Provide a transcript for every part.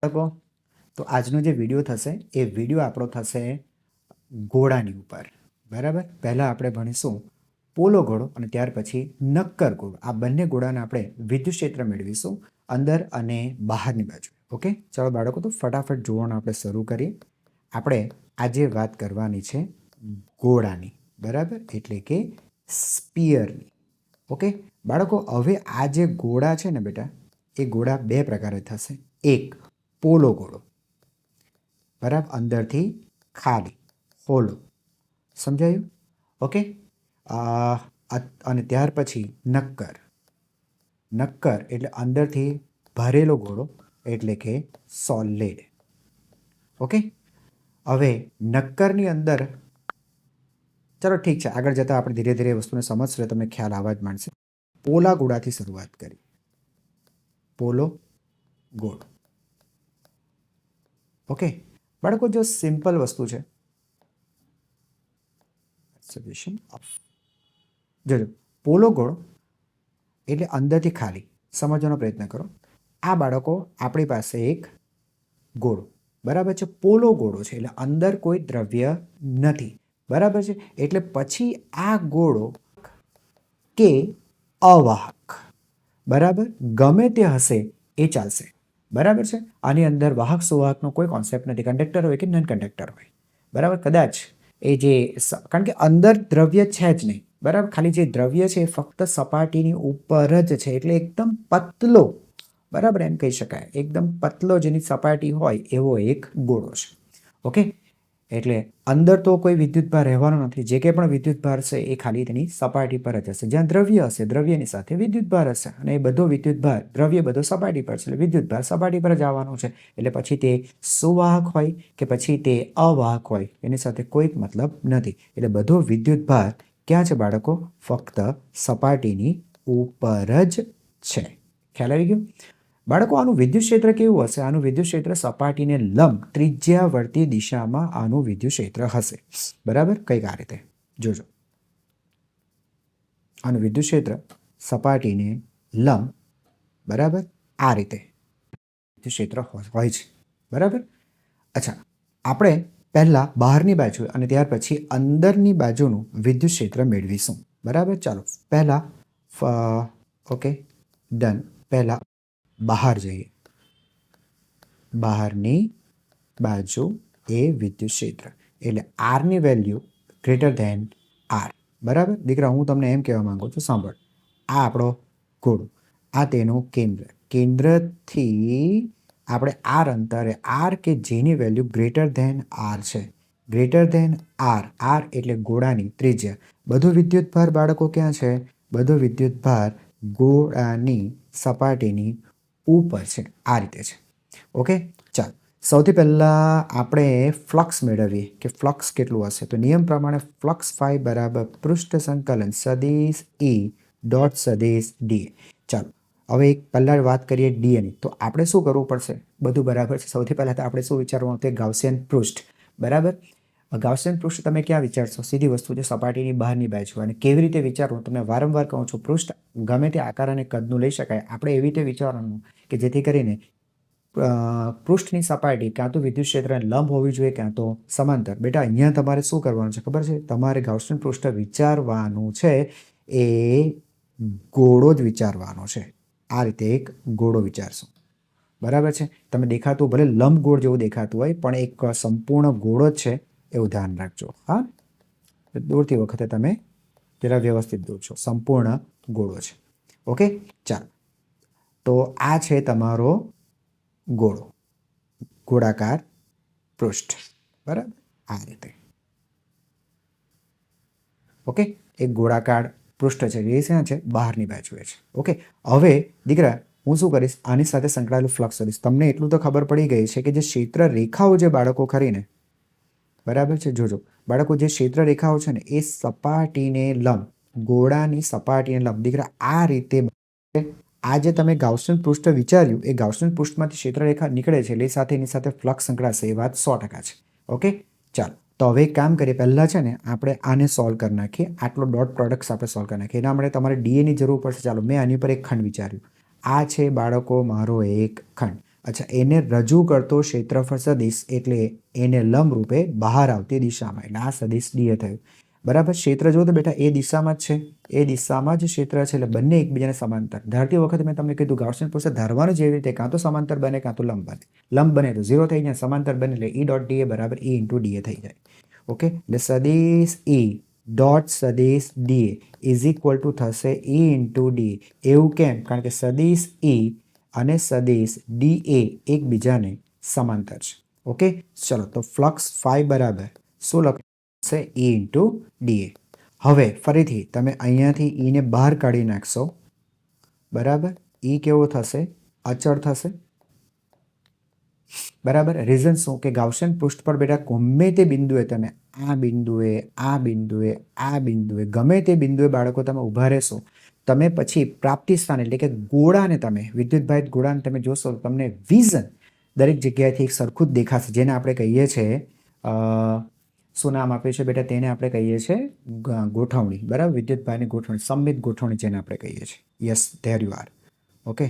બાળકો, તો આજનો જે વિડીયો થશે એ વિડીયો આપણો થશે ઘોડાની ઉપર. બરાબર, પહેલાં આપણે ભણીશું પોલો ઘોડો અને ત્યાર પછી નક્કર ઘોડો. આ બંને ઘોડાને આપણે વિદ્યુત ક્ષેત્ર મેળવીશું અંદર અને બહારની બાજુ. ઓકે, ચાલો બાળકો, તો ફટાફટ જોવાનું આપણે શરૂ કરીએ. આપણે આજે વાત કરવાની છે ઘોડાની, બરાબર, એટલે કે સ્પિયરની. ઓકે બાળકો, હવે આ જે ઘોડા છે ને બેટા, એ ઘોડા બે પ્રકારે થશે. એક પોલો ઘોડો, બરાબર, અંદરથી ખાલી હોલો, સમજાયું? ઓકે, અને ત્યાર પછી નક્કર. નક્કર એટલે અંદરથી ભરેલો ઘોડો, એટલે કે સોલિડ. ઓકે, હવે નક્કરની અંદર, ચલો ઠીક છે, આગળ જતાં આપણે ધીરે ધીરે વસ્તુને સમજશે, તમને ખ્યાલ આવવા જ માંડશે. પોલા ઘોડાથી શરૂઆત કરી. પોલો ઘોડો. ઓકે બાળકો, જો સિમ્પલ વસ્તુ છે, જોજો, પોલો ઘોડો એટલે અંદરથી ખાલી, સમજવાનો પ્રયત્ન કરો. આ બાળકો આપણી પાસે એક ઘોડો, બરાબર છે, પોલો ઘોડો છે એટલે અંદર કોઈ દ્રવ્ય નથી, બરાબર છે. એટલે પછી આ ઘોડો કે અવાહક, બરાબર, ગમે તે હશે એ ચાલશે, બરાબર છે. આની અંદર વાહક સુવાહકનો કોઈ કોન્સેપ્ટ નથી, કંડક્ટર હોય કે નોન કંડક્ટર હોય, બરાબર. કદાચ એ જે, કારણ કે અંદર દ્રવ્ય છે જ નહીં, બરાબર, ખાલી જે દ્રવ્ય છે એ ફક્ત સપાટીની ઉપર જ છે, એટલે એકદમ પતલો, બરાબર, એમ કહી શકાય, એકદમ પતલો જેની સપાટી હોય એવો એક ગોળો છે. ઓકે, એટલે અંદર તો કોઈ વિદ્યુતભાર રહેવાનો નથી, જે કંઈ પણ વિદ્યુતભાર છે એ ખાલી તેની સપાટી પર જ હશે. જ્યાં દ્રવ્ય હશે, દ્રવ્યની સાથે વિદ્યુતભાર હશે, અને એ બધો વિદ્યુતભાર, દ્રવ્ય બધો સપાટી પર છે, એટલે વિદ્યુતભાર સપાટી પર જ આવવાનો છે. એટલે પછી તે સુવાહક હોય કે પછી તે અવાહક હોય, એની સાથે કોઈ મતલબ નથી. એટલે બધો વિદ્યુતભાર ક્યાં છે બાળકો? ફક્ત સપાટીની ઉપર જ છે. ખ્યાલ આવી ગયો બાળકો? આનું વિદ્યુત ક્ષેત્ર કેવું હશે? આનું વિદ્યુત ક્ષેત્ર સપાટીને લંબ ત્રિજ્યાવર્તી દિશામાં આનું વિદ્યુત ક્ષેત્ર હશે, બરાબર. કંઈક આ રીતે જોજો, આનું વિદ્યુત ક્ષેત્ર સપાટીને લંબ, બરાબર, આ રીતે વિદ્યુત ક્ષેત્ર હોય છે, બરાબર. અચ્છા, આપણે પહેલા બહારની બાજુ અને ત્યાર પછી અંદરની બાજુનું વિદ્યુત ક્ષેત્ર મેળવીશું, બરાબર. ચાલો પહેલા, ઓકે ડન, પહેલા બહાર જઈએ. બહારની બાજુ એ વિદ્યુત ક્ષેત્ર એટલે આરની વેલ્યુ ગ્રેટર ધેન આર, બરાબર. દીકરા, હું તમને એમ કહેવા માંગુ છું, સાંભળ, આ આપણો ઘોડો, આ તેનું કેન્દ્ર, કેન્દ્રથી આપણે આર અંતરે, આર કે જેની વેલ્યુ ગ્રેટર ધેન આર છે, ગ્રેટર ધેન આર, આર એટલે ઘોડાની ત્રિજ્યા. બધો વિદ્યુતભાર બાળકો ક્યાં છે? બધો વિદ્યુતભાર ઘોડાની સપાટીની ઉપર છે, આ રીતે છે. ઓકે, ચાલો સૌથી પહેલાં આપણે ફ્લક્સ મેળવીએ કે ફ્લક્સ કેટલું હશે. તો નિયમ પ્રમાણે ફ્લક્સ ફાઈ બરાબર પૃષ્ઠ સંકલન સદિશ ઈ ડોટ સદિશ ડી. ચાલો હવે એક પહેલાં વાત કરીએ ડીએની. તો આપણે શું કરવું પડશે? બધું બરાબર છે. સૌથી પહેલાં તો આપણે શું વિચારવાનું હતું? ગાઉસિયન પૃષ્ઠ, બરાબર. ગાઉસિયન પૃષ્ઠ તમે ક્યાં વિચારશો? સીધી વસ્તુ છે, સપાટીની બહારની બાજુ. અને કેવી રીતે વિચારવું? તમને વારંવાર કહું છું, પૃષ્ઠ ગમે તે આકાર અને કદનું લઈ શકાય. આપણે એવી રીતે વિચારવાનું કે જેથી કરીને પૃષ્ઠની સપાટી કાં તો વિદ્યુત ક્ષેત્રને લંબ હોવી જોઈએ, કાં તો સમાંતર. બેટા, અહીંયા તમારે શું કરવાનું છે ખબર છે? તમારે ગાઉસિયન પૃષ્ઠ વિચારવાનું છે એ ગોળો જ વિચારવાનો છે. આ રીતે એક ગોળો વિચારશો, બરાબર છે. તમે દેખાતું ભલે લંબ ગોળ જેવું દેખાતું હોય, પણ એક સંપૂર્ણ ગોળો જ છે, એવું ધ્યાન રાખજો. હા, દોરતી વખતે તમે જરા વ્યવસ્થિત દોરજો. સંપૂર્ણ ગોળો છે. ઓકે, ચાલો, તો આ છે તમારો ગોળો, ગોળાકાર પૃષ્ઠ, બરાબર, આ રીતે. ઓકે, એક ગોળાકાર પૃષ્ઠ છે, એ શેના છે? બહારની બાજુએ છે. ઓકે, હવે દીકરા, હું શું કરીશ? આની સાથે સંકળાયેલું ફ્લક્સ કરીશ. તમને એટલું તો ખબર પડી ગઈ છે કે જે ક્ષેત્ર રેખાઓ જે બાળકો ખરીને, બરાબર છે, જોજો બાળકો, જે ક્ષેત્ર રેખાઓ છે ને એ સપાટીને લંબ, ગોળાની સપાટીને લંબ. દીકરા, આ રીતે આ જે તમે ગાઉસિયન પૃષ્ઠ વિચાર્યું, એ ગાઉસિયન પૃષ્ઠમાંથી ક્ષેત્રરેખા નીકળે છે, એટલે સાથે એની સાથે ફ્લક્સ સંકળાશે, એ વાત 100% છે. ઓકે, ચાલો, તો હવે એક કામ કરીએ. પહેલાં છે ને આપણે આને સોલ્વ કરી નાખીએ. આટલો ડોટ પ્રોડક્ટ્સ આપણે સોલ્વ કરી નાખીએ. એના માટે તમારે ડીએની જરૂર પડશે. ચાલો, મેં આની પર એક ખંડ વિચાર્યું. આ છે બાળકો મારો એક ખંડ. અચ્છા, એને રજૂ કરતો ક્ષેત્રફળ સદિશ એટલે એને લંબરૂપે બહાર આવતી દિશામાં, એટલે આ સદિશ ડીએ થયું. બરાબર. ક્ષેત્ર જો તો બેટા એ દિશામાં જ છે, એ દિશામાં જ ક્ષેત્ર છે, એટલે બંને એકબીજાને સમાંતર. ધારતી વખતે મેં તમને કીધું ગાઉસિયન પ્રોસેસ ધારવાનું જેવી રીતે કાં તો સમાંતર બને કાં તો લંબ બને. લંબ બને તો 0 થઈ જાય, સમાંતર બને એટલે ઈ ડોટ ડીએ બરાબર ઈ ઇન્ટુ ડીએ થઈ જાય. ઓકે, એટલે સદિશ ઈ ડોટ સદિશ ડીએ ઇઝ ઇક્વલ ટુ થશે ઈ ઇન્ટુ ડી. એવું કેમ? કારણ કે સદિશ ઈ અને સદિશ ડીએ એકબીજાને સમાંતર છે. ઓકે, ચલો તો ફ્લક્સ ફાઈ બરાબર શું લખશે? E into d A. હવે ફરીથી તમે અહીંયાથી ઈને બહાર કાઢી નાખશો. બરાબર. ઈ કેવો થશે? અચળ થશે. બરાબર. રીઝન શું? કે ગાઉસિયન પૃષ્ઠ પર બેટા ગમે તે બિંદુએ તમે આ બિંદુએ આ બિંદુએ આ બિંદુએ ગમે તે બિંદુએ બાળકો તમે ઊભા રહેશો, તમે પછી પ્રાપ્તિ સ્થાન એટલે કે ગોળાને તમે વિદ્યુતભારિત ગોળાને તમે જોશો તો તમને વિઝન દરેક જગ્યાએથી એક સરખું જ દેખાશે, જેને આપણે કહીએ છીએ શું નામ આપ્યું છે બેટા? તેને આપણે કહીએ છીએ ગોઠવણી. બરાબર. વિદ્યુતભારની ગોઠવણી, સમમિત ગોઠવણી જેને આપણે કહીએ છીએ. Yes, there you are. Okay,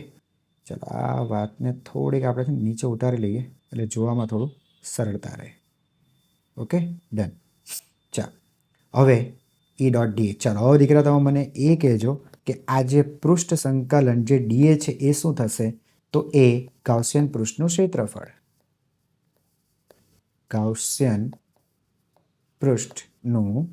ચલો આ વાતને થોડીક આપણે નીચે ઉતારી લઈએ એટલે જોવામાં થોડું સરળતા રહે. Okay, done. ચાલો હવે ઈ ડોટ ડીએ. ચાલો હવે દીકરા તમે મને એ કહેજો કે આ જે પૃષ્ઠ સંકલન જે ડીએ છે એ શું થશે? તો એ ગાઉસિયન પૃષ્ઠનું ક્ષેત્રફળ. ગાઉસિયન પૃષ્ઠનું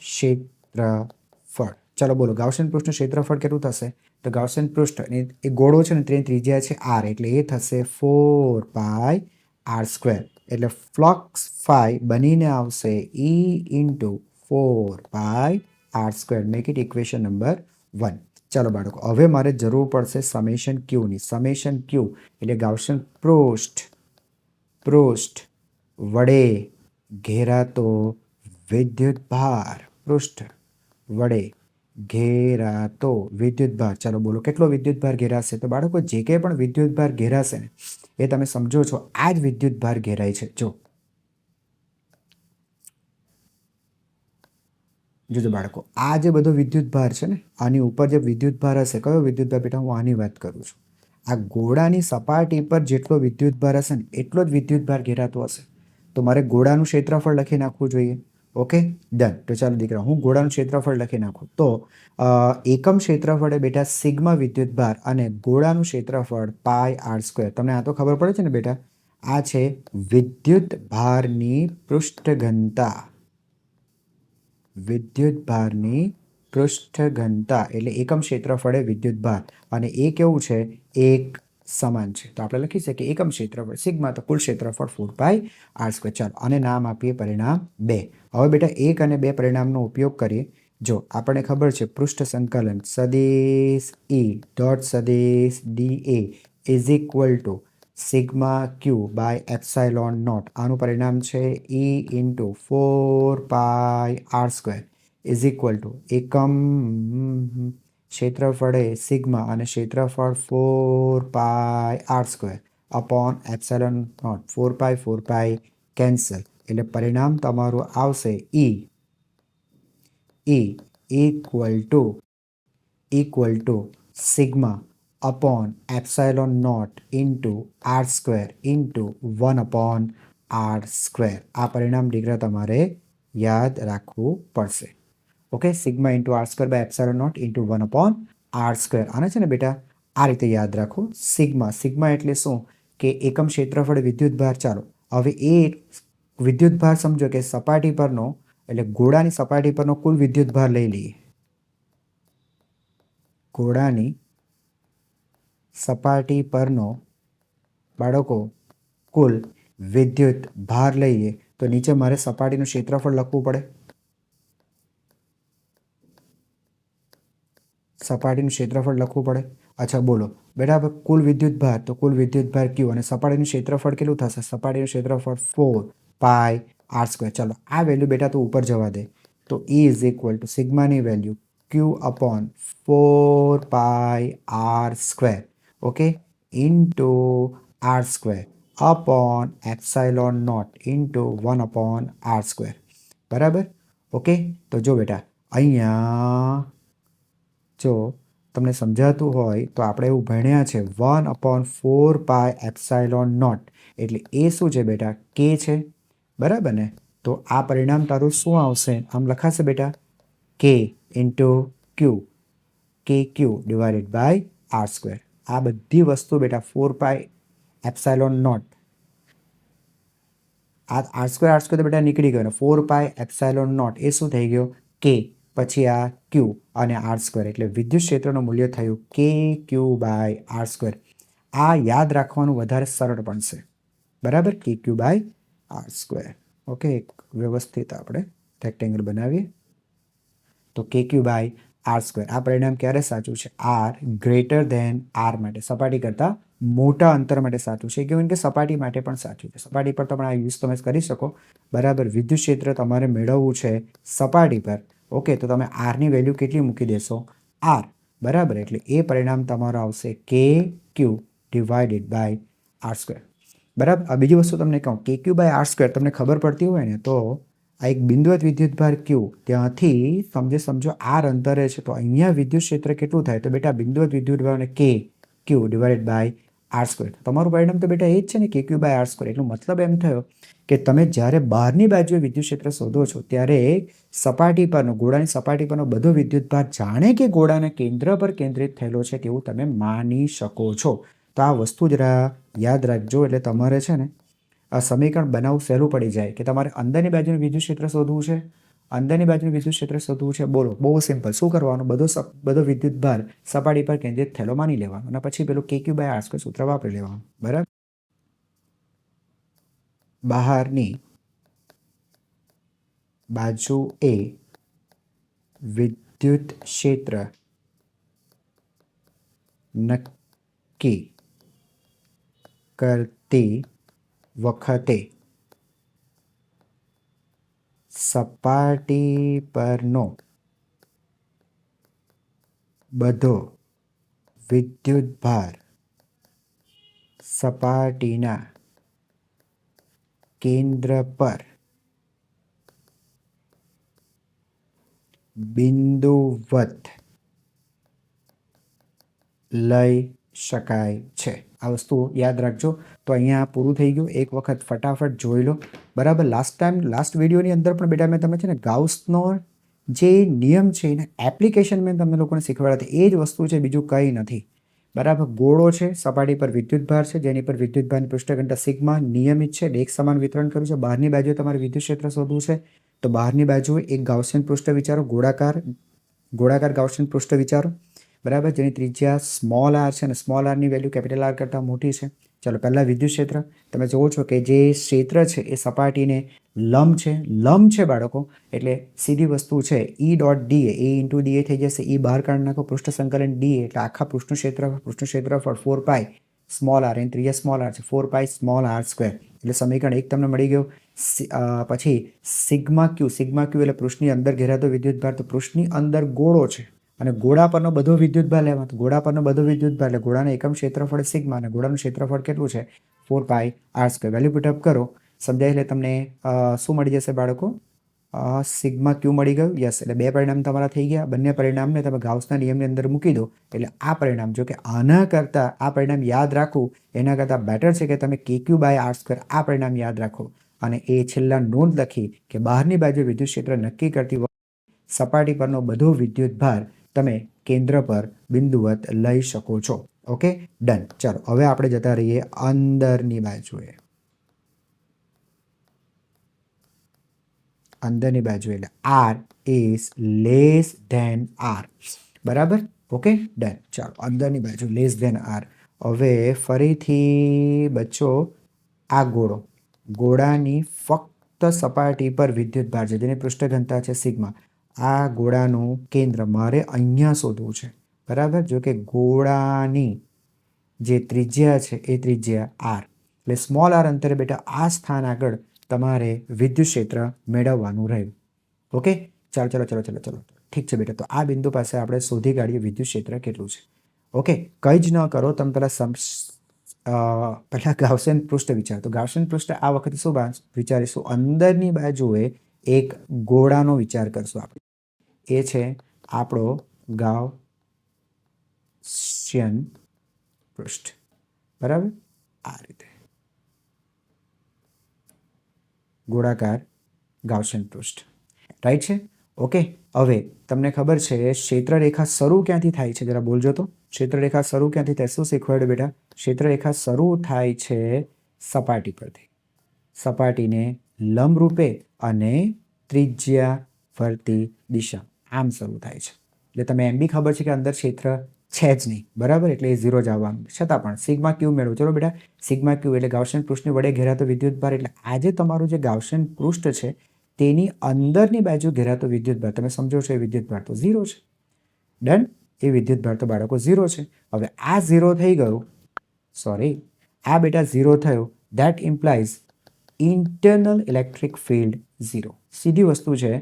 ક્ષેત્રફળ. ચાલો બોલો, ગાઉસિયન પૃષ્ઠનું ક્ષેત્રફળ કેટલું થશે? તો ગાઉસિયન પૃષ્ઠ એ ગોળો છે ને તેની ત્રિજ્યા છે આર, એટલે એ થશે 4 પાઈ આર સ્ક્વેર. એટલે ફ્લક્સ ફાઈ બનીને આવશે E into 4 pi R square. Make it equation number 1. ચાલો બાળકો, હવે મારે જરૂર પડશે સમેશન ક્યુની. સમેશન ક્યુ એટલે ગાઉસિયન પૃષ્ઠ વડે ઘેરાતો વિદ્યુતભાર. પૃષ્ઠ વડે ઘેરાતો વિદ્યુતભાર. ચાલો બોલો, કેટલો વિદ્યુતભાર ઘેરાશે? તો બાળકો જે કંઈ પણ વિદ્યુતભાર ઘેરાશે ને એ તમે સમજો છો આ જ વિદ્યુતભાર ઘેરાય છે. જોજો બાળકો, આ જે બધો વિદ્યુતભાર છે ને આની ઉપર જે વિદ્યુતભાર હશે, કયો વિદ્યુતભાર બેટા? હું આની વાત કરું છું. આ ગોળાની સપાટી પર જેટલો વિદ્યુતભાર હશે ને એટલો જ વિદ્યુતભાર ઘેરાતો હશે. તો મારે ગોળાનું ક્ષેત્રફળ લખી નાખવું જોઈએ. Okay, done. તો ચાલો દીકરા હું ગોળાનું ક્ષેત્રફળ લખી નાખું. તો એકમ ક્ષેત્રફળ એ બેટા સિગ્મા વિદ્યુતભાર અને ગોળાનું ક્ષેત્રફળ પાઈ આર સ્ક્વેર. તમને આ તો ખબર પડે છે ને બેટા? આ છે વિદ્યુતભારની પૃષ્ઠ ઘનતા. વિદ્યુતભારની પૃષ્ઠ ઘનતા એટલે એકમ ક્ષેત્રફળે વિદ્યુતભાર, અને એ કેવું છે? એક સમાન છે. તો આપણે લખી શકીએ એકમ ક્ષેત્રફળ સિગ્મા તો કુલ ક્ષેત્રફળ 4 પાઈ આર સ્ક્વેર. ચાલો આને નામ આપીએ પરિણામ 2. હવે બેટા 1 અને 2 પરિણામનો ઉપયોગ કરીએ. જો આપણને ખબર છે પૃષ્ઠ સંકલન સદિશ ઈ ડોટ સદિશ D A is equal to sigma Q by epsilon naught. આનું પરિણામ છે E into 4 pi R square is equal to એકમ ક્ષેત્રફળે સિગ્મા અને ક્ષેત્રફળ 4 pi R square upon epsilon naught. 4 pi cancel, એટલે પરિણામ તમારું આવશે E equal to sigma upon epsilon not into R square into 1 upon R square. આ પરિણામ દીકરા તમારે યાદ રાખવું પડશે. Okay, sigma into R square by epsilon not into 1 upon R square. આને છે ને બેટા આ રીતે યાદ રાખો. સિગ્મા એટલે શું? કે એકમ ક્ષેત્રફળ વિદ્યુતભાર. ચાલો હવે એ વિદ્યુતભાર સમજો કે સપાટી પરનો એટલે ગોળાની સપાટી પરનો કુલ વિદ્યુતભાર લઈ લઈએ. ગોળાની સપાટી પરનો બાળકો કુલ વિદ્યુત ભાર લઈએ તો નીચે મારે સપાટીનું ક્ષેત્રફળ લખવું પડે. સપાટીનું ક્ષેત્રફળ લખવું પડે. અચ્છા બોલો બેટા, કુલ વિદ્યુતભાર તો કુલ વિદ્યુતભાર ક્યુ અને સપાટીનું ક્ષેત્રફળ કેટલું થશે? સપાટીનું ક્ષેત્રફળ 4 પાઈ આર સ્ક્વેર. ચાલો આ વેલ્યુ બેટા તો ઉપર જવા દે. તો ઈ ઇઝ ઇક્વલ ટુ સિગ્માની value Q upon 4 pi R square. Okay, into R square upon epsilon not into 1 upon R square. બરાબર. ઓકે, તો જો બેટા અહીંયા જો તમને સમજાતું હોય તો આપણે એવું ભણ્યા છે 1/4πε0 એટલે એ શું છે બેટા કે છે બરાબર ને તો આ પરિણામ તારું શું આવશે આમ લખાશે બેટા કે ઇન્ટુ ક્યુ કે ક્યુ ડિવાઇડેડ બાય આર સ્ક્વેર આ બધી વસ્તુ બેટા 4πε0 આ આર સ્ક્વેર તો બેટા નીકળી ગયો 4πε0 એ શું થઈ ગયો કે પછી આ ક્યુ અને આર સ્ક્વેર એટલે વિદ્યુત ક્ષેત્રનું મૂલ્ય થયું કે ક્યુ બાય આર સ્ક્વેર આ યાદ રાખવાનું વધારે સરળ બનશે બરાબર કે ક્યુ બાય આર સ્ક્વેર ઓકે એક વ્યવસ્થિત આપણે રેક્ટેંગલ બનાવીએ તો કે ક્યુ બાય આર સ્ક્વેર આ પરિણામ ક્યારે સાચું છે આર ગ્રેટર ધેન આર માટે સપાટી કરતાં મોટા અંતર માટે સાચું છે કેવું કે સપાટી માટે પણ સાચું છે સપાટી પર તમે આ યુઝ તમે કરી શકો બરાબર વિદ્યુત ક્ષેત્ર તમારે મેળવવું છે સપાટી પર ઓકે તો તમે આરની વેલ્યુ કેટલી મૂકી દેશો આર બરાબર એટલે એ પરિણામ તમારું આવશે કે ક્યુ ડિવાઇડેડ બાય આર સ્ક્વેર બરાબર આ બીજી વસ્તુ તમને કહું કે ક્યુ બાય આર સ્ક્વેર તમને ખબર પડતી હોય ને તો આ એક બિંદુવત વિદ્યુતભાર ક્યુ ત્યાંથી સમજો આર અંતરે છે તો અહીંયા વિદ્યુત ક્ષેત્ર કેટલું થાય તો બેટા બિંદુવત વિદ્યુતભારને કે ક્યુ ડિવાઇડેડ બાય આર સ્ક્વેર તમારું પરિણામ તો બેટા એ જ છે ને કે ક્યુ બાય આર સ્ક્વેર એટલો મતલબ એમ થયો કે તમે જ્યારે બહારની બાજુએ વિદ્યુત ક્ષેત્ર શોધો છો ત્યારે સપાટી પરનો ગોળાની સપાટી પરનો બધો વિદ્યુતભાર જાણે કે ગોળાના કેન્દ્ર પર કેન્દ્રિત થયેલો છે તેવું તમે માની શકો છો તો આ વસ્તુ જરા યાદ રાખજો એટલે તમારે છે ને આ સમીકરણ બનાવવું સહેલું પડી જાય કે તમારે અંદરની બાજુનું વિદ્યુત ક્ષેત્ર શોધવું છે અંદરની બાજુનું વિદ્યુત ક્ષેત્ર શોધવું છે બોલો બહુ સિમ્પલ શું કરવાનું બધો વિદ્યુત ભાર સપાટી પર કેન્દ્રિત થયેલો માની લેવાનો અને પછી પેલું કે ક્યુ બાય આર સ્ક્વેર સૂત્ર વાપરી લેવાનું બરાબર બહારની બાજુ એ વિદ્યુત ક્ષેત્ર નક્કી કરતી વખતે સપાટી પરનો બધો વિદ્યુતભાર સપાટીના કેન્દ્ર પર બિંદુવત લઈ શકાય છે આ વસ્તુ યાદ રાખજો તો અહીંયા પૂરું થઈ ગયું એક વખત ફટાફટ જોઈ લો બરાબર લાસ્ટ વિડીયોની અંદર પણ બેટા મેં તમે છે ને ગાઉસનો જે નિયમ છે એને એપ્લિકેશન મેં તમને લોકોને શીખવાડ્યા હતા એ જ વસ્તુ છે બીજું કંઈ નથી બરાબર ગોળો છે સપાટી પર વિદ્યુતભાર છે જેની પર વિદ્યુતભારની પૃષ્ઠઘનતા સિગ્મા નિયમિત છે એક સમાન વિતરણ કર્યું છે બહારની બાજુએ તમારે વિદ્યુત ક્ષેત્ર શોધવું છે તો બહારની બાજુએ એક ગાઉસિયન પૃષ્ઠ વિચારો ગોળાકાર ગાઉસિયન પૃષ્ઠ વિચારો બરાબર જેની ત્રિજ્યા સ્મોલ આર છે અને સ્મોલ આરની વેલ્યુ કેપિટલ આર કરતાં મોટી છે ચાલો પહેલાં વિદ્યુત ક્ષેત્ર તમે જુઓ છો કે જે ક્ષેત્ર છે એ સપાટીને લંબ છે બાળકો એટલે સીધી વસ્તુ છે ઈ ડોટ ડીએ એ ઇન્ટુ ડીએ થઈ જશે ઈ બહાર કાઢી નાખો પૃષ્ઠ સંકલન ડીએ એટલે આખા પૃષ્ઠનું ક્ષેત્રફળ 4π સ્મોલ આર એની ત્રિજ્યા સ્મોલ આર છે 4π સ્મોલ આર સ્ક્વેર એટલે સમીકરણ એક તમને મળી ગયું પછી સિગ્મા ક્યુ એટલે પૃષ્ઠની અંદર ઘેરાતો વિદ્યુતભાર તો પૃષ્ઠની અંદર ગોળો છે અને ગોળા પરનો બધો વિદ્યુતભાર લેવાનો ગોળા પરનો બધો વિદ્યુતભાર એટલે ગોળાના એકમ ક્ષેત્રફળ સિગ્મા અને ગોળાનું ક્ષેત્રફળ કેટલું છે 4π આર સ્ક્વેર વેલ્યુ પુટઅપ કરો સમજાય એટલે તમને શું મળી જશે બાળકો સિગ્મા ક્યુ મળી ગયું યસ એટલે બે પરિણામ તમારા થઈ ગયા બંને પરિણામને તમે ગાઉસના નિયમની અંદર મૂકી દો એટલે આ પરિણામ જો કે આના કરતાં આ પરિણામ યાદ રાખવું એના કરતાં બેટર છે કે તમે કે ક્યુ બાય આર સ્ક્વેર આ પરિણામ યાદ રાખો અને એ છેલ્લા નોંધ લખી કે બહારની બાજુ વિદ્યુત ક્ષેત્ર નક્કી કરતી સપાટી પરનો બધો વિદ્યુતભાર તમે કેન્દ્ર પર બિંદુવત લઈ શકો છો ઓકે ડન ચાલો હવે આપણે જતા રહીએ અંદરની બાજુએ એટલે r is less than r બરાબર ઓકે ડન ચાલો અંદરની બાજુ લેસ ધેન આર હવે ફરીથી બચ્ચો આ ગોળાની ફક્ત સપાટી પર વિદ્યુતભાર છે જેની પૃષ્ઠઘનતા છે સિગ્મા આ ગોળાનું કેન્દ્ર મારે અહીંયા શોધવું છે બરાબર જો કે ગોળાની જે ત્રિજ્યા છે એ ત્રિજ્યા આર એટલે સ્મોલ આર અંતરે બેટા આ સ્થાન આગળ તમારે વિદ્યુત ક્ષેત્ર મેળવવાનું રહ્યું ઓકે ચાલો ઠીક છે બેટા તો આ બિંદુ પાસે આપણે શોધી કાઢીએ વિદ્યુત ક્ષેત્ર કેટલું છે ઓકે કંઈ જ ન કરો તમે પહેલાં ગાઉસિયન પૃષ્ઠ વિચાર તો ગાઉસિયન પૃષ્ઠ આ વખતે શું વિચારીશું અંદરની બાજુએ એક ગોળાનો વિચાર કરશું આપણે એ છે આપણો ગાઉસિયન પૃષ્ઠ, બરાબર, આ રીતે ગોળાકાર ગાઉસિયન પૃષ્ઠ, રાઈટ છે. ઓકે, હવે તમને ખબર છે ક્ષેત્રરેખા શરૂ ક્યાંથી થાય છે, જરા બોલજો તો. ક્ષેત્રરેખા શરૂ ક્યાંથી થાય, શું શીખવાડ્યું બેટા? ક્ષેત્રરેખા શરૂ થાય છે સપાટી પરથી, સપાટીને લંબરૂપે અને ત્રિજ્યા ફરતી દિશા આમ શરૂ થાય છે. એટલે તમે એમ બી ખબર છે કે અંદર ક્ષેત્ર છે જ નહીં, બરાબર, એટલે એ 0 જ આવવાનું. છતાં પણ સિગ્મા ક્યુ મેળવો. ચલો બેટા, સિગ્મા ક્યુ એટલે ગાઉસિયન પૃષ્ઠની વડે ઘેરાતો વિદ્યુતભાર. એટલે આજે તમારું જે ગાઉસિયન પૃષ્ઠ છે તેની અંદરની બાજુ ઘેરાતો વિદ્યુતભાર, તમે સમજો છો એ વિદ્યુતભાર તો 0 છે. ડન, એ વિદ્યુતભાર તો બાળકો 0 છે. હવે આ 0 થઈ ગયું, સોરી, આ બેટા 0 થયું, that implies internal electric field 0. સીધી વસ્તુ છે.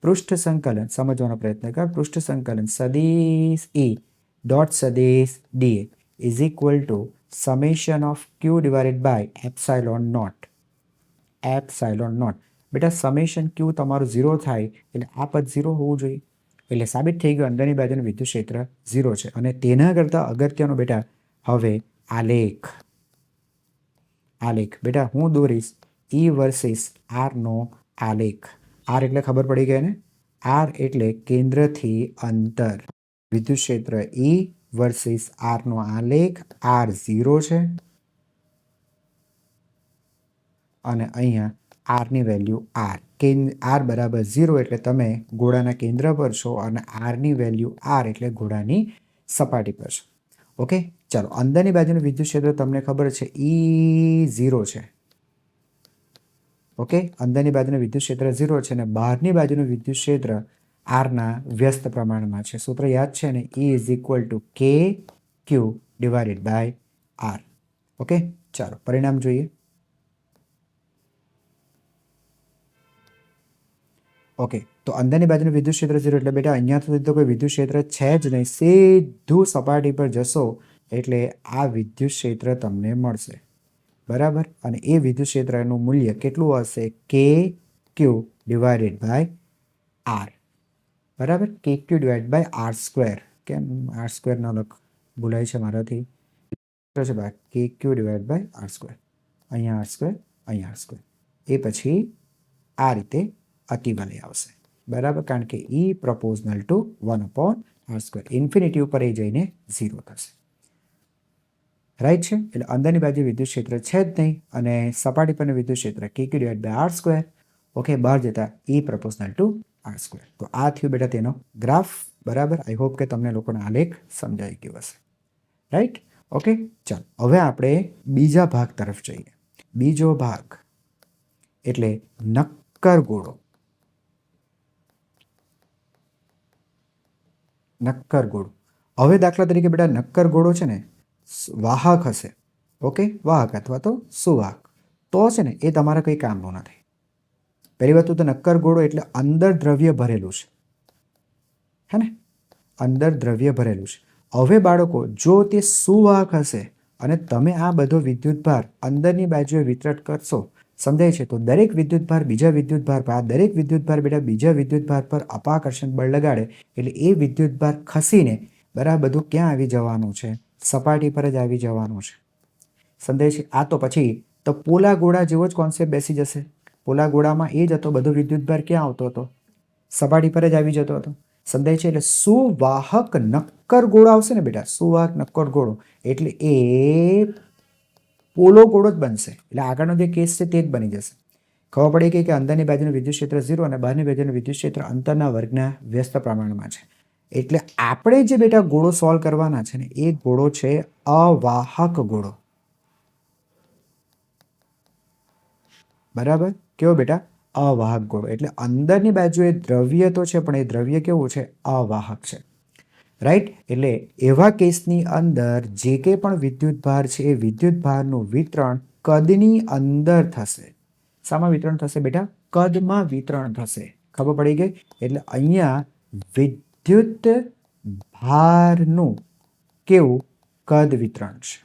પૃષ્ઠ સંકલન સમજવાનો પ્રયત્ન કર. પૃષ્ઠ સંકલન સદિશ E ડોટ સદિશ dA is equal to summation of Q divided by epsilon not. Epsilon not. બેટા સમેશન Q તમારું 0 થાય એટલે આ પદ 0 હોવું જોઈએ. એટલે સાબિત થઈ ગયું અંદરની બાજુનું વિદ્યુત ક્ષેત્ર 0 છે. અને તેના કરતાં અગત્યનો બેટા હવે આલેખ. આલેખ બેટા હું દોરીશ E વર્સિસ R નો આલેખ. R એટલે ખબર પડી ગઈ ને, R એટલે કેન્દ્રથી અંતર. વિદ્યુત ક્ષેત્ર E વર્સિસ R નો આલેખ. R 0 છે અને અહીંયા R ની વેલ્યુ R. R બરાબર 0 એટલે તમે ગોળાના કેન્દ્ર પર છો અને R ની વેલ્યુ R એટલે ગોળાની સપાટી પર છો. ઓકે, ચાલો અંદરની બાજુનું વિદ્યુત ક્ષેત્ર તમને ખબર છે E0 છે. ઓકે, અંદરની બાજુનું વિદ્યુત ક્ષેત્ર 0 છે અને બહારની બાજુનું વિદ્યુત ક્ષેત્ર R ના વ્યસ્ત પ્રમાણમાં છે. સૂત્ર યાદ છે ને, E is equal to KQ divided by R. Okay, ચાલો પરિણામ જોઈએ. ઓકે, તો અંદરની બાજુનું વિદ્યુત ક્ષેત્ર 0 એટલે બેટા અહીંયા સુધી તો કોઈ વિદ્યુત ક્ષેત્ર છે જ નહીં. સીધું સપાટી પર જશો એટલે આ વિદ્યુત ક્ષેત્ર તમને મળશે, બરાબર. અને એ વિદ્યુત ક્ષેત્રનું મૂલ્ય કેટલું હશે? KQ ડિવાઇડેડ બાય R, બરાબર. KQ divide by R square. કેમ R સ્ક્વેર ન લખ, ભૂલાય છે મારાથી. છે ભાઈ KQ divide by R square. અહીંયા R સ્ક્વેર, અહીંયા R સ્ક્વેર. એ પછી આ રીતે અતિવલય આવશે, બરાબર, કારણ કે E proportional to 1/R square. Infinity ઉપર એ જઈને 0 થશે, રાઈટ છે. એટલે અંદરની બાજુ વિદ્યુત ક્ષેત્ર છે જ નહીં અને સપાટી પરનું વિદ્યુત ક્ષેત્ર KQ divide by R square. Okay, બહાર જતા E proportional to R square. તો આ થયું બેટા તેનો ગ્રાફ, બરાબર. આઈ હોપ કે તમને લોકોને આલેખ સમજાઈ ગયો હશે, રાઈટ. ઓકે, ચાલો હવે આપણે બીજા ભાગ તરફ જઈએ. બીજો ભાગ એટલે નક્કર ગોળો. નક્કર ગોળો. હવે દાખલા તરીકે બેટા નક્કર ગોળો છે ને વાહક હશે. ઓકે, વાહક અથવા તો સુવાહક, તો છે ને એ તમારા કંઈ કામનું નથી. પહેલી વાત તો નક્કર ગોળો એટલે અંદર દ્રવ્ય ભરેલું છે, હે ને, અંદર દ્રવ્ય ભરેલું છે. હવે બાળકો જો તે સુવાહક હશે અને તમે આ બધો વિદ્યુતભાર અંદરની બાજુએ વિતરણ કરશો, સમજાય છે, તો દરેક વિદ્યુતભાર બીજા વિદ્યુતભાર પર, આ દરેક વિદ્યુતભાર બેટા બીજા વિદ્યુતભાર પર અપાકર્ષણ બળ લગાડે એટલે એ વિદ્યુતભાર ખસીને બરાબર બધું ક્યાં આવી જવાનું છે? સપાટી પર જ આવી જવાનું છે, સમજાય છે. આ તો પછી તો પોલા ગોળા જેવો જ કોન્સેપ્ટ બેસી જશે. પોલા ગોળામાં એ જ હતો, બધો વિદ્યુતભાર ક્યાં આવતો હતો? સપાટી પર જ આવી જતો હતો, સમજાય છે. એટલે સુવાહક નક્કર ગોળો આવશે ને બેટા, સુવાહક નક્કર ગોળો એટલે એ પોલો ગોળો જ બનશે. એટલે આગળનો જે કેસ છે તે જ બની જશે. ખબર પડી ગઈ કે અંદરની બાજુનું વિદ્યુત ક્ષેત્ર 0 અને બહારની બાજુનું વિદ્યુત ક્ષેત્ર અંતરના વર્ગના વ્યસ્ત પ્રમાણમાં છે. એટલે આપણે જે બેટા ગોળો સોલ્વ કરવાના છે ને એ ગોળો છે અવાહક ગોળો, બરાબર. કેવો બેટા? અવાહક ગોળો. એટલે અંદરની બાજુએ દ્રવ્ય તો છે પણ એ દ્રવ્ય કેવું છે? અવાહક છે, રાઈટ. એટલે એવા કેસની અંદર જે કંઈ પણ વિદ્યુતભાર છે એ વિદ્યુતભારનું વિતરણ કદની અંદર થશે. શામાં વિતરણ થશે બેટા? કદમાં વિતરણ થશે. ખબર પડી ગઈ? એટલે અહીંયા વિદ્યુત ભારનું કેવું? કદ વિતરણ છે.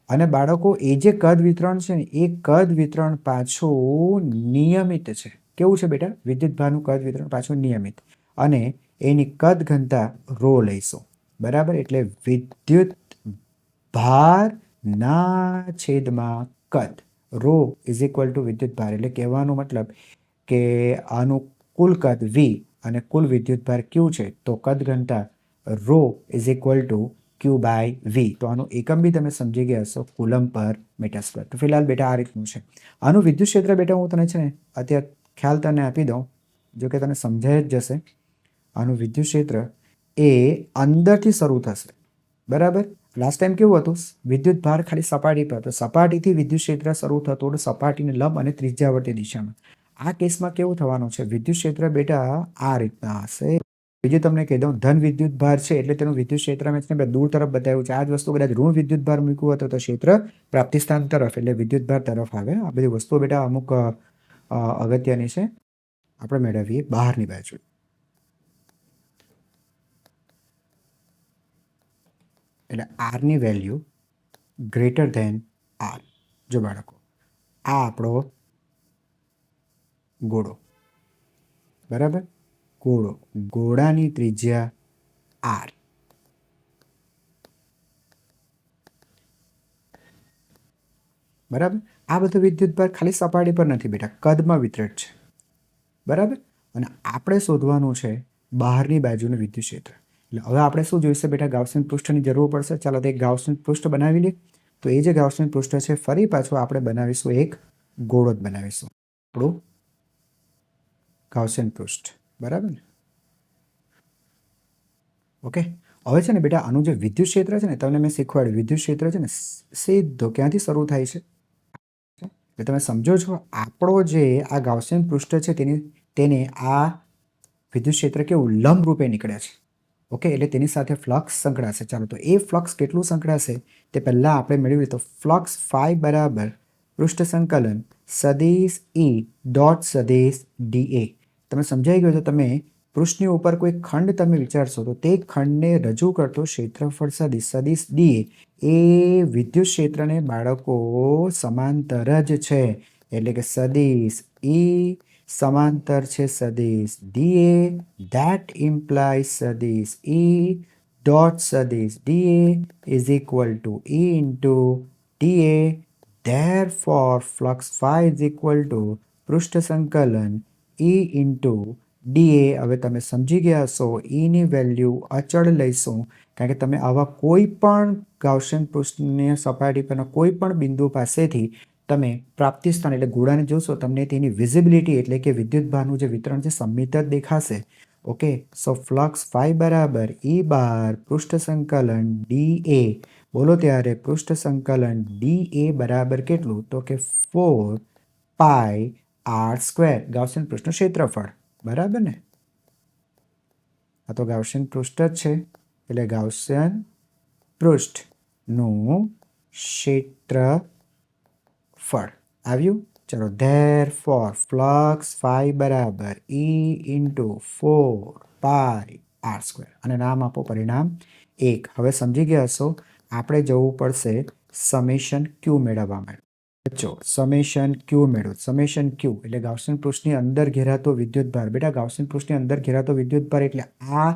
અને બાળકો એ જે કદ વિતરણ છે ને એ કદ વિતરણ પાછું નિયમિત છે. કેવું છે બેટા? વિદ્યુતભારનું કદ વિતરણ પાછું નિયમિત. અને એની કદ ઘનતા ρ લઈશું. બરાબર. એટલે વિદ્યુત ભારના છેદમાં કદ રો ઇઝ ઇક્વલ ટુ વિદ્યુત ભાર. એટલે કહેવાનો મતલબ કે આનું કુલ કદ વી અને કુલ વિદ્યુત ભાર ક્યુ છે, તો કદ ઘનતા rho is equal to q by v. તો આનું એકમ બી તમે સમજી ગયા હશો, કુલમ પર મીટર સ્ક્વેર. તો ફિલહાલ બેટા આ રીતનું છે. આનું વિદ્યુત ક્ષેત્ર બેટા હું તને છે ને અત્યારે ખ્યાલ તને આપી દઉં, જો કે તને સમજાઈ જ જશે. આનું વિદ્યુત ક્ષેત્ર એ અંદરથી શરૂ થશે, બરાબર. લાસ્ટ ટાઈમ કેવું હતું, વિદ્યુત ભાર ખાલી સપાટી પર, તો સપાટીથી વિદ્યુત ક્ષેત્ર શરૂ થતું હતું સપાટીને લંબ અને ત્રિજ્યાવર્તી દિશામાં. આ કેસમાં કેવું થવાનું છે, વિદ્યુત ક્ષેત્ર બેટા આ રીતના હશે. બીજું તમને કહી દઉં, ધન વિદ્યુત ભાર છે એટલે તેનું વિદ્યુત ક્ષેત્ર મેં છે દૂર તરફ બતાવ્યું છે. આ જ વસ્તુ કદાચ ઋણ વિદ્યુત ભાર મૂક્યું હતું તો ક્ષેત્ર પ્રાપ્તિ સ્થાન તરફ એટલે વિદ્યુત ભાર તરફ આવે. આ બધી વસ્તુઓ બેટા અમુક અગત્યની છે, આપણે મેળવીએ બહારની બાજુ. એટલે આરની વેલ્યુ ગ્રેટર ધેન આર. જો બાળકો, આ આપણો ગોળો, બરાબર. ગોળો, ગોળાની ત્રિજ્યા આર, બરાબર. આ બધું વિદ્યુત ભાર ખાલી સપાટી પર નથી બેટા, કદમાં વિતરિત છે, બરાબર. અને આપણે શોધવાનું છે બહારની બાજુનું વિદ્યુત ક્ષેત્ર. એટલે હવે આપણે શું જોઈશે બેટા, ગાઉસિયન પૃષ્ઠની જરૂર પડશે. ચાલો તો એક ગાઉસિયન પૃષ્ઠ બનાવી લઈએ. તો એ જે ગાઉસિયન પૃષ્ઠ છે ફરી પાછું આપણે બનાવીશું એક ગોળો જ બનાવીશું, આપણું ગાઉસિયન પૃષ્ઠ, બરાબર ને. ઓકે. હવે છે ને બેટા આનું જે વિદ્યુત ક્ષેત્ર છે ને તમને મેં શીખવાડ્યું, વિદ્યુત ક્ષેત્ર છે ને સીધો ક્યાંથી શરૂ થાય છે, એટલે તમે સમજો છો આપણો જે આ ગાઉસિયન પૃષ્ઠ છે તેને આ વિદ્યુત ક્ષેત્ર કેવું લંબ રૂપે નીકળે છે. ઓકે. એટલે તેની સાથે ફ્લક્સ સંકળાશે. ચાલો તો એ ફ્લક્સ કેટલું સંકળાશે તે પહેલાં આપણે મેળવીએ. તો ફ્લક્સ ફાઈ બરાબર પૃષ્ઠ સંકલન સદિશ ઈ ડોટ સદિશ ડીએ. તમે સમજાઈ ગયો તો તમે પૃષ્ઠની ઉપર કોઈ ખંડ તમે વિચારશો તો તે ખંડને રજૂ કરતો ક્ષેત્રફળ સદિશ ડીએ એ વિદ્યુત ક્ષેત્રને બાળકો સમાંતર જ છે. એટલે કે સદિશ ઈ સમાંતર છે સદિશ ડીએ. ધેટ ઇમ્પ્લાઇઝ સદિશ ઈ ડોટ સદિશ DA is equal to E into d A. Therefore, flux phi is equal to પૃષ્ઠ સંકલન ઈ ઇન્ટુ ડીએ. હવે તમે સમજી ગયા હશો, ઈની વેલ્યુ અચળ લઈશું કારણ કે તમે આવા કોઈ પણ ગાઉસિયન પૃષ્ઠની સપાટી પરના કોઈ પણ બિંદુ પાસેથી તમે પ્રાપ્તિ સ્થાન એટલે ગોળાને જોશો, તમને તેની વિઝિબિલિટી એટલે કે વિદ્યુત ભારનું જે વિતરણ છે સંમિત જ દેખાશે. ઓકે. સો ફ્લક્સ ફાઈ બરાબર ઈ બાર પૃષ્ઠ સંકલન ડીએ. બોલો ત્યારે પૃષ્ઠ સંકલન ડીએ બરાબર કેટલું, તો કે 4 પાઈ આર સ્ક્વેર. ગાઉસિયન પૃષ્ઠનું ક્ષેત્રફળ, બરાબર ને. આ તો ગાઉસિયન પૃષ્ઠ જ છે એટલે ગાઉસિયન પૃષ્ઠનું ક્ષેત્રફળ આવ્યું. ચલો, ધેરફોર ફ્લક્સ ફાઈ બરાબર ઈ ઇન્ટુ 4 પાઈ આર સ્ક્વેર અને નામ આપો પરિણામ 1. હવે સમજી ગયા હશો, આપણે જવું પડશે સમેશન ક્યુ મેળવવા માટે. જો સમેશન ક્યુ મેળવો, સમેશન ક્યુ એટલે ગાઉસિયન પૃષ્ઠની અંદર ઘેરાતો વિદ્યુત ભાર. બેટા ગાઉસિયન પૃષ્ઠની અંદર ઘેરાતો વિદ્યુત ભાર એટલે આ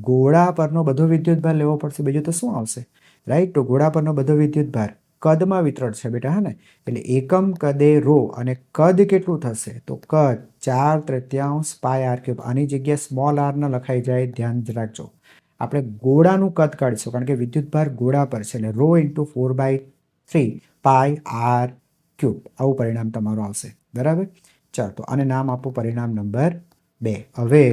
ગોળા પરનો બધો વિદ્યુત ભાર લેવો પડશે, બીજું તો શું આવશે, રાઈટ. તો ગોળા પરનો બધો વિદ્યુત ભાર કદમાં વિતરણ છે બેટા, હા ને. એટલે એકમ કદે રો અને કદ કેટલું થશે, તો કદ 4/3 પાઈ આર ક્યુબ. આની જગ્યાએ સ્મોલ આર ન લખાઈ જાય, ધ્યાન જ રાખજો. આપણે ગોળાનું કદ કાઢીશું કારણ કે વિદ્યુત ભાર ગોળા પર છે એટલે row into 4/3 pi R cube. આવું પરિણામ તમારું આવશે, બરાબર. ચાલો તો આને નામ આપો પરિણામ નંબર 2. હવે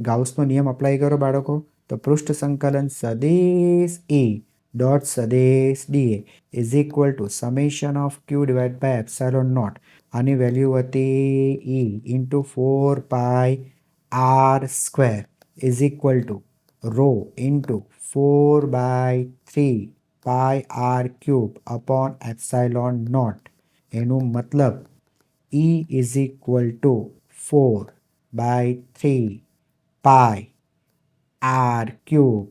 ગાઉસનો નિયમ અપ્લાય કરો બાળકો. તો પૃષ્ઠ સંકલન સદિશ ઈ ડોટ સદિશ DA is equal to summation of Q divide by epsilon naught. આની વેલ્યુ હતી E into 4 pi R square is equal to rho into 4/3 pi R cube upon epsilon naught. એનું મતલબ E is equal to 4/3 pi R cube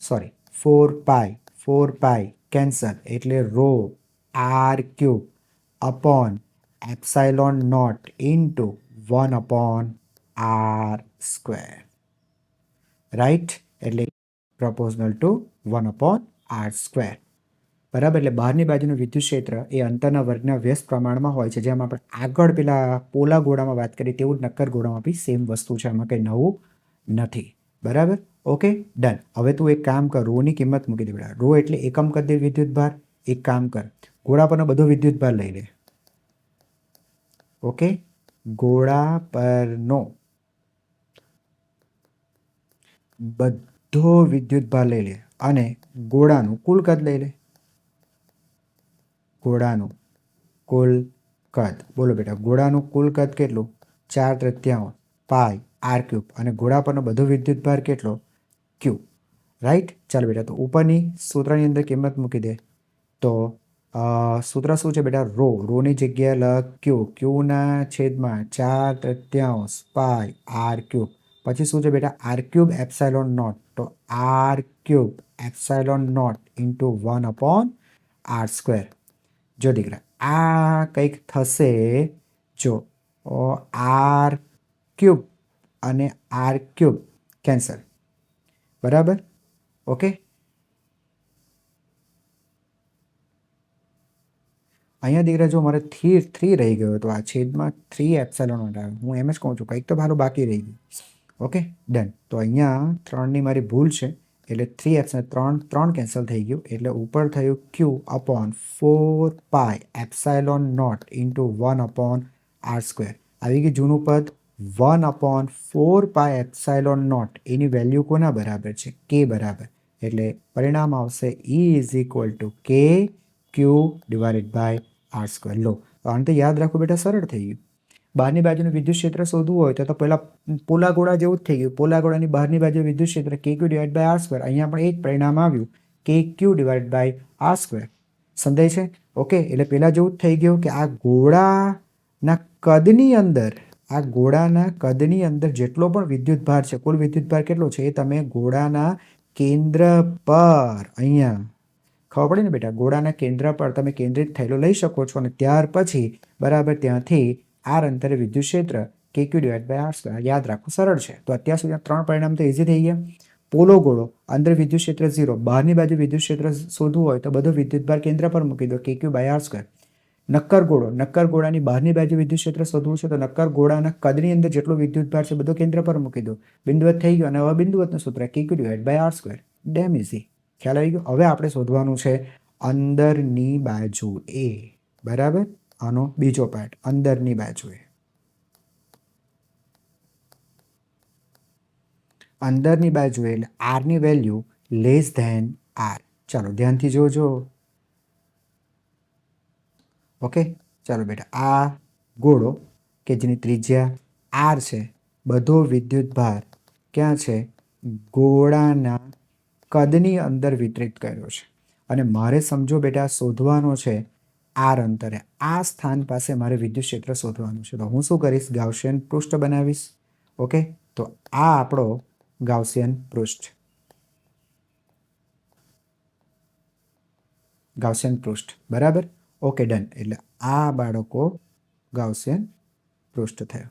sorry 4 pi cancel એટલે rho R cube upon epsilon not into 1/r², right? એટલે proportional to 1/r², બરાબર. એટલે બહારની બાજુનું વિદ્યુત ક્ષેત્ર એ અંતરના વર્ગના વ્યસ્ત પ્રમાણમાં હોય છે. જેમ આપણે આગળ પેલા પોલા ગોળામાં વાત કરી તેવું જ નક્કર ગોળામાં બી સેમ વસ્તુ છે, એમાં કંઈ નવું નથી, બરાબર. Okay, done. હવે તું એક કામ કર, રોની કિંમત મૂકી દે બેટા. રો એટલે એકમ કદ દીઠ વિદ્યુત ભાર. એક કામ કર, ગોળા પરનો બધો વિદ્યુત ભાર લઈ લે. ઓકે, ગોળા પરનો બધો વિદ્યુત ભાર લઈ લે અને ગોળાનું કુલ કદ લઈ લે. ગોળાનું કુલ કદ, બોલો બેટા, ગોળાનું કુલ કદ કેટલું? 4/3 પાઈ r³ અને ગોળા પરનો બધો વિદ્યુત ભાર કેટલો? q, right? ચાલો બેટા, તો ઉપરની સૂત્રની અંદર કિંમત મૂકી દે. તો સૂત્ર શું છે બેટા? રોની જગ્યાએ લખ q, qના છેદમાં 4/3 પાઈ r³. પછી શું છે બેટા? r³ epsilon not. તો r³ epsilon not into 1/r². જો દીકરા, આ કંઈક થશે, જો r³ અને r³ કેન્સલ, બરાબર. ઓકે, અહીંયા દીકરા જો મારે 3 રહી ગયો તો આ છેદમાં 3 એપ્સાઇલોન નોટ આવે. હું એમ જ કહું છું, કંઈક તો ભારું બાકી રહી ગયું. Okay, done. તો અહીંયા 3ની મારી ભૂલ છે, એટલે 3 એપ્સાઇલોન 3 કેન્સલ થઈ ગયું, એટલે ઉપર થયું q/4 pi epsilon not into 1/r². આવી ગયું જૂનું પદ. 1/4 પાઈ એપ્સાઇલોન નોટ એની વેલ્યુ કોના બરાબર છે? k બરાબર. એટલે પરિણામ આવશે E=kq/r². લો, આને તો યાદ રાખો બેટા, સરળ થઈ ગયું. બહારની બાજુનું વિદ્યુત ક્ષેત્ર શોધવું હોય તો પહેલાં પોલા ગોળા જેવું જ થઈ ગયું. પોલા ગોળાની બહારની બાજુ વિદ્યુત ક્ષેત્ર kq/r². અહીંયા પણ એ જ પરિણામ આવ્યું, kq/r². સમજાય છે? ઓકે, એટલે પહેલાં જેવું જ થઈ ગયું કે આ ગોળાના કદની અંદર જેટલો પણ વિદ્યુત ભાર છે, કુલ વિદ્યુત ભાર કેટલો છે એ તમે ગોળાના કેન્દ્ર પર, અહીંયા ખબર પડી ને બેટા, ગોળાના કેન્દ્ર પર તમે કેન્દ્રિત થયેલો લઈ શકો છો અને ત્યાર પછી બરાબર ત્યાંથી r અંતરે વિદ્યુત ક્ષેત્ર kq/r². યાદ રાખવું સરળ છે. તો અત્યાર સુધી 3 પરિણામ તો ઇઝી થઈ ગયા. પોલો ગોળો, અંદર વિદ્યુત ક્ષેત્ર 0, બહારની બાજુ વિદ્યુત ક્ષેત્ર શોધવું હોય તો બધો વિદ્યુત ભાર કેન્દ્ર પર મૂકી દો, kq/r². નક્કર ગોળાની બહારની બાજુ વિદ્યુત ક્ષેત્ર શોધવું છે તો નક્કર ગોળાના કદની અંદર જેટલો વિદ્યુત ભાર છે બધો કેન્દ્ર પર મૂકી દો. બિંદુવત થઈ ગયો અને હવે બિંદુવતનું સૂત્ર kq/r². Dam easy. ખ્યાલ આવી ગયો? હવે આપણે શોધવાનું છે અંદરની બાજુએ, બરાબર. આનો બીજો પાર્ટ, અંદરની બાજુએ. અંદરની બાજુએ એટલે આરની વેલ્યુ લેસ ધેન r. ચાલો ધ્યાનથી જોજો. ઓકે, ચાલો બેટા, આ ગોળો કે જેની ત્રિજ્યા r છે, બધો વિદ્યુત ભાર ક્યાં છે? ગોળાના કદની અંદર વિતરિત કર્યો છે અને મારે સમજો બેટા શોધવાનો છે r અંતરે. આ સ્થાન પાસે મારે વિદ્યુત ક્ષેત્ર શોધવાનું છે. તો હું શું કરીશ? ગાઉસિયન પૃષ્ઠ બનાવીશ. ઓકે, તો આ આપણો ગાઉસિયન પૃષ્ઠ. બરાબર. Okay, done. એટલે આ બાળકો ગાઉસિયન પૃષ્ઠ થયો.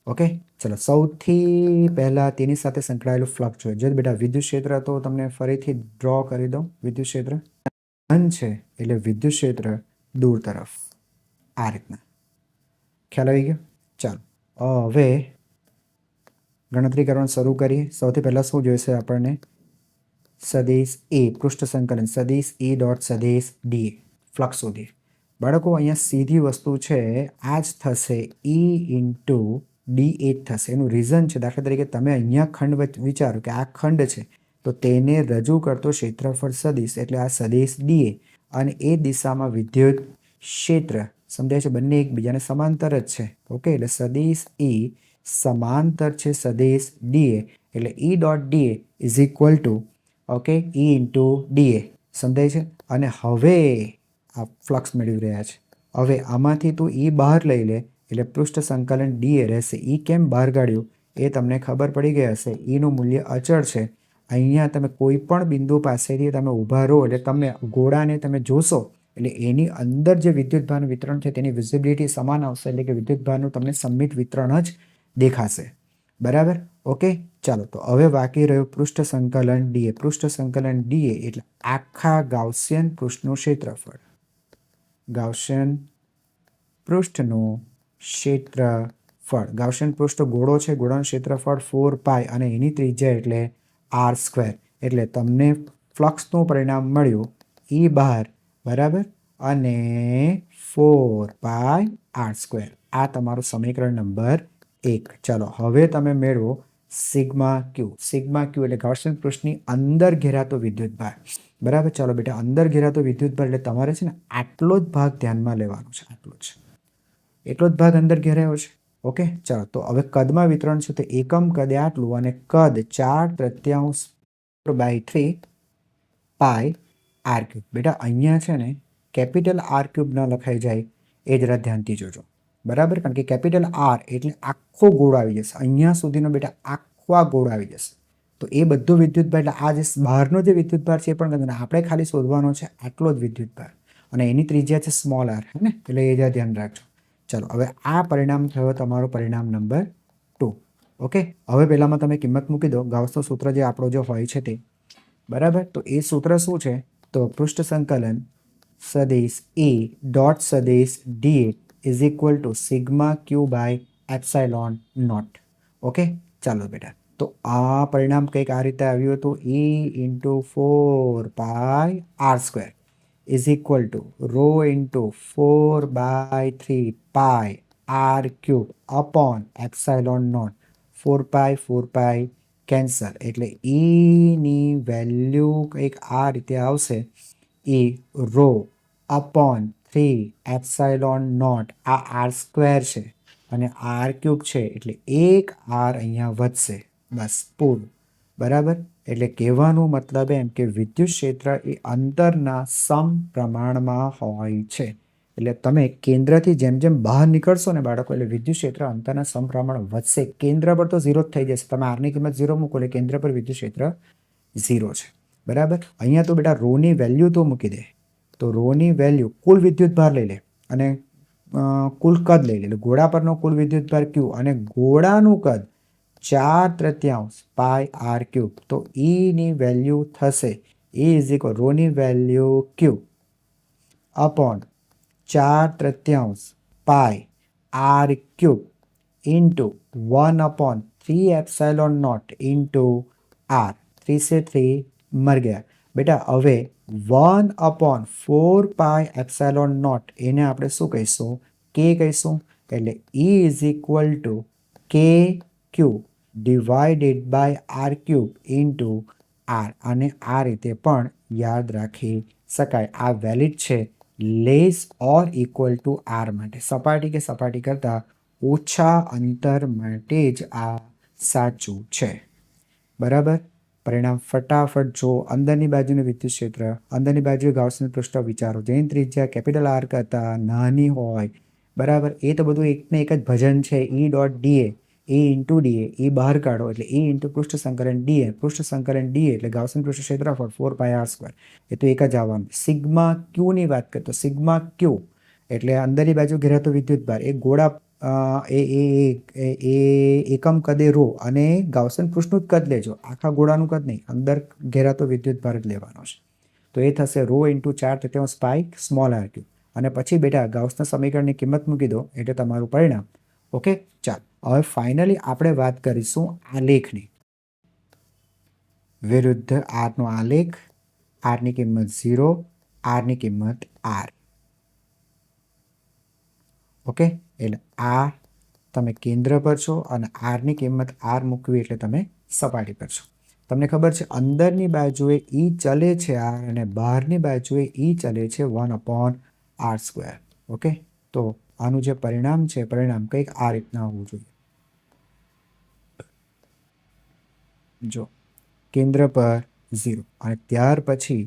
ઓકે, ચલો સૌથી પહેલાં તેની સાથે સંકળાયેલું ફ્લક્સ જોઈએ. જો બેટા વિદ્યુત ક્ષેત્ર તો તમને ફરીથી ડ્રો કરી દઉં. વિદ્યુત ક્ષેત્ર ધન છે એટલે વિદ્યુત ક્ષેત્ર દૂર તરફ આ રીતના. ખ્યાલ આવી ગયો? ચાલો હવે ગણતરી કરવાનું શરૂ કરીએ. સૌથી પહેલાં શું જોઈશે આપણને? સદિશ એ, પૃષ્ઠ સંકલન સદિશ E ડોટ સદિશ dA, ફ્લક્સ શોધીએ. બાળકો અહીંયા સીધી વસ્તુ છે, આ જ થશે E ઇન્ટુ dA જ થશે. એનું રીઝન છે, દાખલા તરીકે તમે અહીંયા ખંડ વિચારો કે આ ખંડ છે તો તેને રજૂ કરતો ક્ષેત્રફળ સદિશ એટલે આ સદિશ dA અને એ દિશામાં વિદ્યુત ક્ષેત્ર, સમજાય છે? બંને એકબીજાને સમાંતર જ છે. ઓકે, એટલે સદિશ E સમાંતર છે સદિશ dA એટલે E dot dA is equal two okay E into dA. સમજાય છે? અને હવે આ ફ્લક્સ મેળવી રહ્યા છે. હવે આમાંથી તું E બહાર લઈ લે એટલે પૃષ્ઠ સંકલન dA રહેશે. E કેમ બહાર કાઢ્યું એ તમને ખબર પડી ગઈ હશે. Eનું મૂલ્ય અચળ છે. અહીંયા તમે કોઈ પણ બિંદુ પાસેથી તમે ઊભા રહો એટલે તમે ગોળાને તમે જોશો એટલે એની અંદર જે વિદ્યુતભારનું વિતરણ છે તેની વિઝિબિલિટી સમાન આવશે, એટલે કે વિદ્યુતભારનું તમને સમમિત વિતરણ જ દેખાશે. બરાબર? ઓકે, ચાલો તો હવે બાકી રહ્યું પૃષ્ઠ સંકલન ડીએ. પૃષ્ઠ સંકલન ડીએ એટલે આખા ગાઉસિયન પૃષ્ઠનું ક્ષેત્રફળ. ગાઉસિયન પૃષ્ઠનું ક્ષેત્રફળ. ગાઉસિયન પૃષ્ઠ ગોળો છે, ગોળાનું ક્ષેત્રફળ 4π અને એની ત્રિજ્યા એટલે r². એટલે તમને ફ્લક્સનું પરિણામ મળ્યું E બહાર, બરાબર, અને 4πr². આ તમારું સમીકરણ નંબર 1. ચાલો હવે તમે મેળવો સિગ્મા ક્યુ. સિગ્મા ક્યુ એટલે ગાઉસિયન પૃષ્ઠની અંદર ઘેરાતો વિદ્યુતભાર. બરાબર, ચાલો બેટા, અંદર ઘેરાતો વિદ્યુતભાર એટલે તમારે છે ને આટલો જ ભાગ ધ્યાનમાં લેવાનો છે. આટલો જ, એટલો જ ભાગ અંદર ઘેરાયો છે. ઓકે, ચાલો તો હવે કદમાં વિતરણ છે તો એકમ કદે આટલું અને કદ 4/3 પાઈ r³. બેટા અહીંયા છે ને કેપિટલ r³ ન લખાઈ જાય એ જરા ધ્યાનથી જોજો. બરાબર, કારણ કે કેપિટલ R એટલે આખો ગોળ આવી જશે. અહીંયા સુધીનો બેટા આખો આ ગોળ આવી જશે. તો એ બધો વિદ્યુતભાર એટલે આ જે બહારનો જે વિદ્યુતભાર છે એ પણ આપણે ખાલી શોધવાનો છે આટલો જ વિદ્યુતભાર, અને એની ત્રિજ્યા છે સ્મોલ r, હે ને, એટલે એ જ ધ્યાન રાખજો. ચાલો હવે આ પરિણામ થયો તમારો પરિણામ નંબર 2. ઓકે, હવે પહેલામાં તમે કિંમત મૂકી દો. ગાઉસનું સૂત્ર જે આપણો જો હોય છે તે, બરાબર, તો એ સૂત્ર શું છે? તો પૃષ્ઠ સંકલન સદિશ E ડોટ સદિશ dA is equal to sigma Q by epsilon not. Okay, ચાલો બેટા, તો આ પરિણામ કંઈક આ રીતે આવ્યું હતું. E into 4πr² is equal to rho into 4/3 pi r³ upon epsilon naught. 4π cancel, એટલે ની વેલ્યુ કંઈક આ રીતે આવશે. E rho upon 3 epsilon naught. આ r² છે અને r³ છે, એટલે એક r અહીંયા વધશે. બસ, પૂરું. બરાબર, એટલે કહેવાનું મતલબ એમ કે વિદ્યુત ક્ષેત્ર એ અંતરના સમપ્રમાણમાં હોય છે. એટલે તમે કેન્દ્રથી જેમ જેમ બહાર નીકળશો ને બાળકો, એટલે વિદ્યુત ક્ષેત્ર અંતરના સમપ્રમાણ વધશે. કેન્દ્ર પર તો 0 જ થઈ જશે. તમે આરની કિંમત 0 મૂકો એટલે કેન્દ્ર પર વિદ્યુત ક્ષેત્ર 0 છે. બરાબર, અહીંયા તો બેટા રોની વેલ્યુ તો મૂકી દે. તો રોની વેલ્યુ કુલ વિદ્યુતભાર લઈ લે અને કુલ કદ લઈ લે. એટલે ગોળા પરનો કુલ વિદ્યુતભાર Q અને ગોળાનું કદ 4/3 પાઈ r³. તો ની વેલ્યુ થશે E ઇઝ ઇક્વલ રોની value Q upon 4/3 pi r³ into 1/3 epsilon not into r. 3 से 3 મર ગયા બેટા. હવે 1/4 એપ્સાઇલોન નોટ એને આપણે શું કહીશું? K કહીશું. એટલે E is equal to KQ divided by r³ into r. અને આ રીતે પણ યાદ રાખી શકાય. આ વેલિડ છે less or equal to r માટે. સપાટી કે સપાટી કરતાં ઓછા અંતર માટે જ આ સાચું છે. બરાબર, પરિણામ ફટાફટ જો. અંદરની બાજુનું વિદ્યુત ક્ષેત્ર, અંદરની બાજુએ ગાઉસનું પૃષ્ઠ વિચારો, જેની ત્રિજ્યા કેપિટલ R કરતાં નાની હોય. બરાબર, એ તો બધું એકને એક જ ભજન છે. E dot dA, E into dA, E બહાર કાઢો એટલે E ઇન્ટુ પૃષ્ઠ સંકલન dA. પૃષ્ઠ સંકલન dA એટલે ગાઉસનું પૃષ્ઠ ક્ષેત્રફળ 4πr². એ તો એક જ આવવાનું. સિગ્મા ક્યુની વાત કરીએ તો સિગ્મા ક્યુ એટલે અંદરની બાજુ ઘેરાતો વિદ્યુતભાર એ ગોળા એકમ કદે રો, અને ગાઉસન પૃષ્ઠનું જ કદ લેજો, આખા ગોળાનું કદ નહીં, અંદર ઘેરાતો વિદ્યુતભાર જ લેવાનો છે. તો એ થશે રો ઇન્ટુ 4/3 પાઈ સ્મોલ r³. અને પછી બેટા ગાઉસના સમીકરણની કિંમત મૂકી દો એટલે તમારું પરિણામ. ઓકે, ચાલો હવે ફાઇનલી આપણે વાત કરીશું આલેખની. વિરુદ્ધ આરનો આલેખ. આરની કિંમત 0, આરની કિંમત r. ઓકે, એટલે આ તમે કેન્દ્ર પર છો અને આરની કિંમત r મૂકવી એટલે તમે સપાટી પર છો. તમને ખબર છે અંદરની બાજુએ E ચલે છે r અને બહારની બાજુએ E ચલે છે 1/r². ઓકે, તો આનું જે પરિણામ છે, પરિણામ કંઈક આ રીતના હોવું જોઈએ. જો કેન્દ્ર પર 0 અને ત્યાર પછી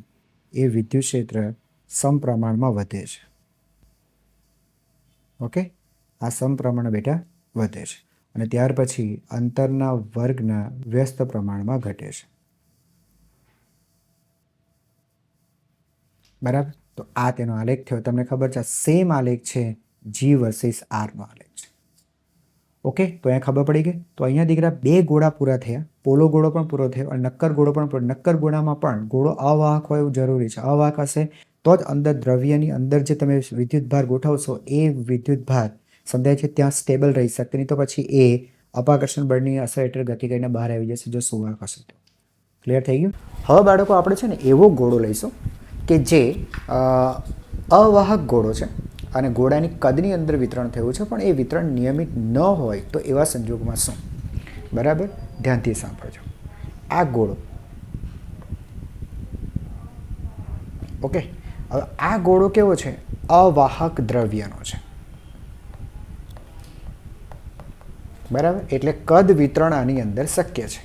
એ વિદ્યુત ક્ષેત્ર સમપ્રમાણમાં વધે છે. ઓકે, આ સમપ્રમાણ બેટા વધે છે અને ત્યાર પછી અંતરના વર્ગના વ્યસ્ત પ્રમાણમાં ઘટે છે. બરાબર, તો તો આ તેનો આલેખ થયો. તમને ખબર છે સેમ આલેખ છે G વર્સિસ આરનો આલેખ છે. ઓકે, તો અહીંયા ખબર પડી ગઈ. તો અહીંયા દીકરા બે ગોળા પૂરા થયા, પોલો ગોળો પણ પૂરો થયો અને નક્કર ગોળો પણ પૂરો. નક્કર ગોળામાં પણ ગોળો અવાહક હોય એવું જરૂરી છે. અવાહક હશે તો જ અંદર દ્રવ્યની અંદર જે તમે વિદ્યુતભાર ગોઠવશો એ વિદ્યુતભાર સમજાય છે ત્યાં સ્ટેબલ રહી શકते, નહીં તો પછી એ અપાકર્ષણ બળની અસર હેઠળ ગતિ કરીને બહાર આવી જશે જો સુવાહક હશે તો. ક્લિયર થઈ ગયું? હવે બાળકો આપણે છે ને એવો ગોળો લઈશું કે જે અવાહક ગોળો છે અને ગોળાની કદની અંદર વિતરણ થયું છે પણ એ વિતરણ નિયમિત ન હોય તો એવા સંજોગમાં શું? બરાબર, ધ્યાનથી સાંભળજો. આ ગોળો, ઓકે, હવે આ ગોળો કેવો છે? અવાહક દ્રવ્યનો છે. બરાબર, એટલે કદ વિતરણ આની અંદર શક્ય છે.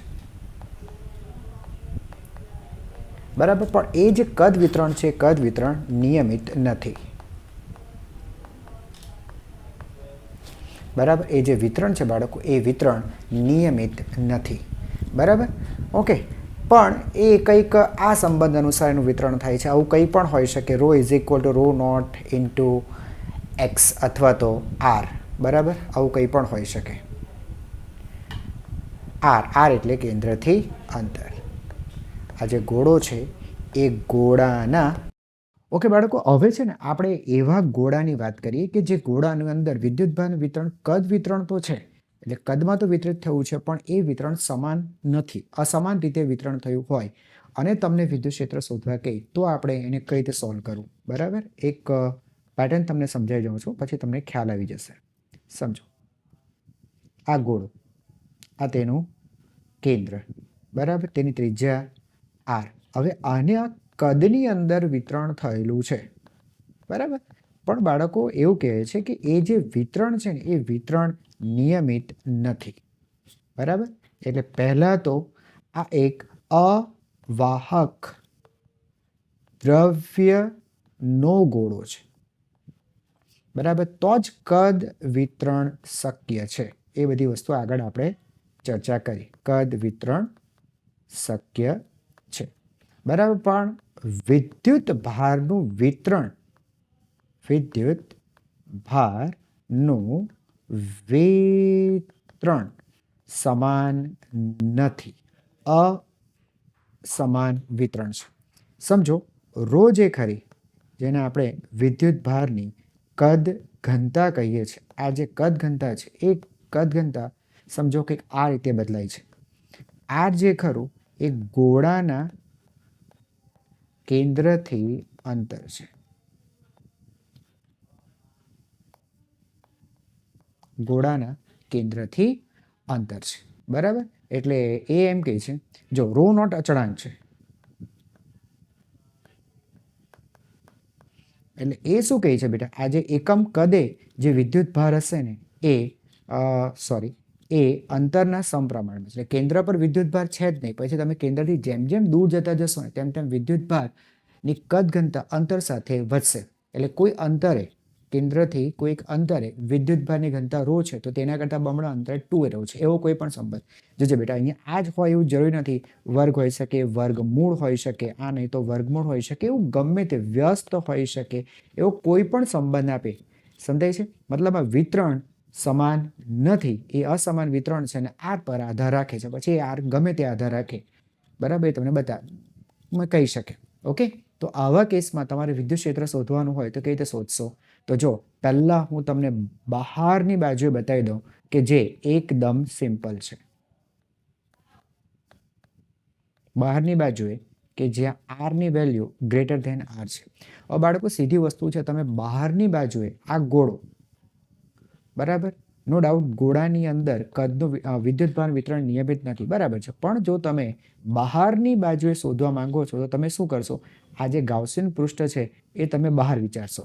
બરાબર, પણ એ જે કદ વિતરણ છે કદ વિતરણ નિયમિત નથી. બરાબર, એ જે વિતરણ છે બાળકો એ વિતરણ નિયમિત નથી. બરાબર, ઓકે, પણ એ કંઈક આ સંબંધ અનુસાર એનું વિતરણ થાય છે. આવું કંઈ પણ હોઈ શકે. Rho is equal to rho not into x અથવા તો આર. બરાબર, આવું કંઈ પણ હોઈ શકે. આર એટલે કેન્દ્રથી અંતર. આ જે ગોળો છે એ ગોળાના, ઓકે બાળકો, હવે છે ને આપણે એવા ગોળાની વાત કરીએ કે જે ગોળાની અંદર વિદ્યુતભારનું વિતરણ કદ વિતરણ તો છે, એટલે કદમાં તો વિતરિત થયું છે પણ એ વિતરણ સમાન નથી, અસમાન રીતે વિતરણ થયું હોય અને તમને વિદ્યુત ક્ષેત્ર શોધવા કહે તો આપણે એને કઈ રીતે સોલ્વ કરવું. બરાબર, એક પેટર્ન તમને સમજાવી જાઉં છું પછી તમને ખ્યાલ આવી જશે. સમજો, આ ગોળો, આ તેનું કેન્દ્ર. બરાબર, તેની ત્રિજ્યા આર. હવે આને આ કદની અંદર વિતરણ થયેલું છે. બરાબર, પણ બાળકો એવું કહે છે કે એ જે વિતરણ છે ને એ વિતરણ નિયમિત નથી. બરાબર, એટલે પહેલાં તો આ એક અવાહક દ્રવ્યનો ગોળો છે. બરાબર, તો જ કદ વિતરણ શક્ય છે. એ બધી વસ્તુ આગળ આપણે ચર્ચા કરી. કદ વિતરણ શક્ય છે. બરાબર, પણ વિદ્યુત ભારનું વિતરણ સમાન નથી, અસમાન વિતરણ છે. સમજો, રો જે ખરી જેને આપણે વિદ્યુત ભારની કદ ઘનતા કહીએ છીએ, આ જે કદ ઘનતા છે એ કદ ઘનતા સમજો કે આ રીતે બદલાય છે. આર જે ખરું એ ગોળાના કેન્દ્રથી અંતર છે. ગોળાના કેન્દ્રથી અંતર છે. બરાબર, એટલે એ એમ કહે છે, જો રો નોટ અચળાંક છે એટલે એ શું કહે છે બેટા, આ જે એકમ કદે જે વિદ્યુત ભાર હશે ને એ અંતરના સમપ્રમાણમાં છે. એટલે કેન્દ્ર પર વિદ્યુત ભાર છે જ નહીં, પછી તમે કેન્દ્રથી જેમ જેમ દૂર જતા જશો ને તેમ તેમ વિદ્યુત ભારની કદ ઘનતા અંતર સાથે વધશે. એટલે કોઈ અંતરે, કેન્દ્રથી કોઈક અંતરે વિદ્યુત ભારની ઘનતા રો છે તો તેના કરતાં બમણા અંતરે 2 રો છે. એવો કોઈ પણ સંબંધ જોજે બેટા, અહીંયા આ જ હોય એવું જરૂરી નથી. વર્ગ હોઈ શકે, વર્ગમૂળ હોઈ શકે, આ નહીં તો વર્ગમૂળ હોઈ શકે, એવું ગમે તે વ્યસ્ત હોઈ શકે, એવો કોઈ પણ સંબંધ આપે. સમજાય છે? મતલબ આ વિતરણ સમાન નથી, એ અસમાન વિતરણ છે અને આર પર આધાર રાખે છે. પછી આર ગમે તે આધાર રાખે, બરાબર, એ તમને કહી શકે. ઓકે, તો આવા કેસમાં તમારે વિદ્યુત ક્ષેત્ર શોધવાનું હોય તો કઈ રીતે શોધશો? તો જો પહેલાં હું તમને બહારની બાજુએ બતાવી દઉં કે જે એકદમ સિમ્પલ છે. બહારની બાજુએ કે જ્યાં આરની વેલ્યુ ગ્રેટર ધેન આર છે. હવે બાળકો સીધી વસ્તુ છે, તમે બહારની બાજુએ આ ગોળો, બરાબર, નો ડાઉટ ગોળાની અંદર કદનું વિદ્યુતભાર વિતરણ નિયમિત નથી, બરાબર છે. પણ જો તમે બહારની બાજુએ શોધવા માંગો છો તો તમે શું કરશો? આ જે ગાઉસિયન પૃષ્ઠ છે એ તમે બહાર વિચારશો,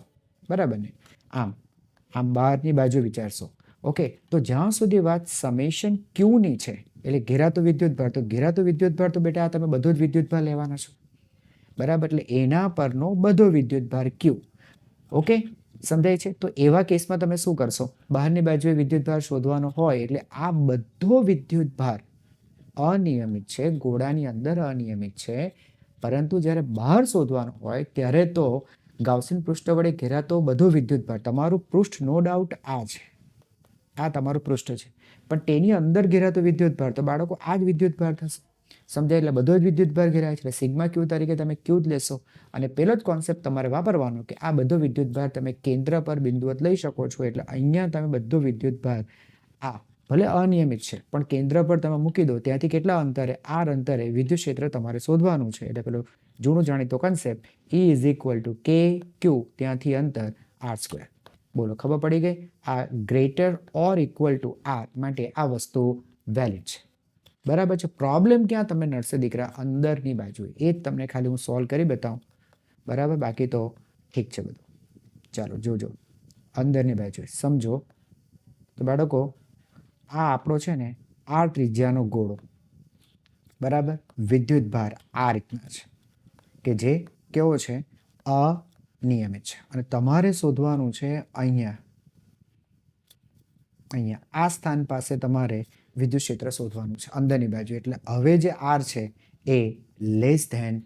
બરાબર ને? આમ બહારની બાજુ વિચારશો. ઓકે, તો જ્યાં સુધી વાત સમેશન ક્યુની છે એટલે ઘેરાતું વિદ્યુતભાર, તો ઘેરાતું વિદ્યુતભાર તો બેટા તમે બધો જ વિદ્યુતભાર લેવાના છો, બરાબર, એટલે એના પરનો બધો વિદ્યુતભાર ક્યુ. ઓકે, સમજાય છે? તો એવા કેસમાં તમે શું કરશો? બહારની બાજુએ વિદ્યુતભાર શોધવાનો હોય એટલે આ બધો વિદ્યુતભાર અનિયમિત છે, ગોળાની અંદર અનિયમિત છે, પરંતુ જ્યારે બહાર શોધવાનું હોય ત્યારે તો ગાઉસિયન પૃષ્ઠ વડે ઘેરાતો બધો વિદ્યુતભાર, તમારું પૃષ્ઠ નો ડાઉટ આ છે, આ તમારું પૃષ્ઠ છે, પણ તેની અંદર ઘેરાતો વિદ્યુતભાર તો બાળકો આ જ વિદ્યુતભાર થશે. સમજાય? એટલે બધો જ વિદ્યુતભાર ઘેરાય છે. એટલે સિગ્મા ક્યુ તરીકે તમે ક્યુ જ લેશો. અને પેલો જ કોન્સેપ્ટ તમારે વાપરવાનો કે આ બધો વિદ્યુતભાર તમે કેન્દ્ર પર બિંદુવત લઈ શકો છો. એટલે અહીંયા તમે બધો વિદ્યુતભાર આ ભલે અનિયમિત છે પણ કેન્દ્ર પર તમે મૂકી દો, ત્યાંથી કેટલા અંતરે, આર અંતરે વિદ્યુત ક્ષેત્ર તમારે શોધવાનું છે. એટલે પેલો જૂનું જાણીતો concept E is equal two કે ક્યુ, ત્યાંથી અંતર આર સ્ક્વેર. બોલો, ખબર પડી ગઈ? આ greater or equal to r માટે આ વસ્તુ વેલિડ છે. બરાબર છે. પ્રોબ્લેમ ક્યાં તમને નડશે દીકરા? અંદરની બાજુએ. એ જ તમને ખાલી હું સોલ્વ કરી બતાવું. બરાબર, બાકી તો ઠીક છે બધું. ચાલો જોજો અંદરની બાજુએ સમજો. તો બાળકો આ આપણો છે ને આર ત્રિજ્યાનો ગોળો, બરાબર, વિદ્યુતભાર આ રીતના છે કે જે કેવો છે? અનિયમિત છે. અને તમારે શોધવાનું છે અહીંયા આ સ્થાન પાસે તમારે વિદ્યુત ક્ષેત્ર શોધવાનું છે અંદરની બાજુ. એટલે હવે જે આર છે એ લેસ ધેન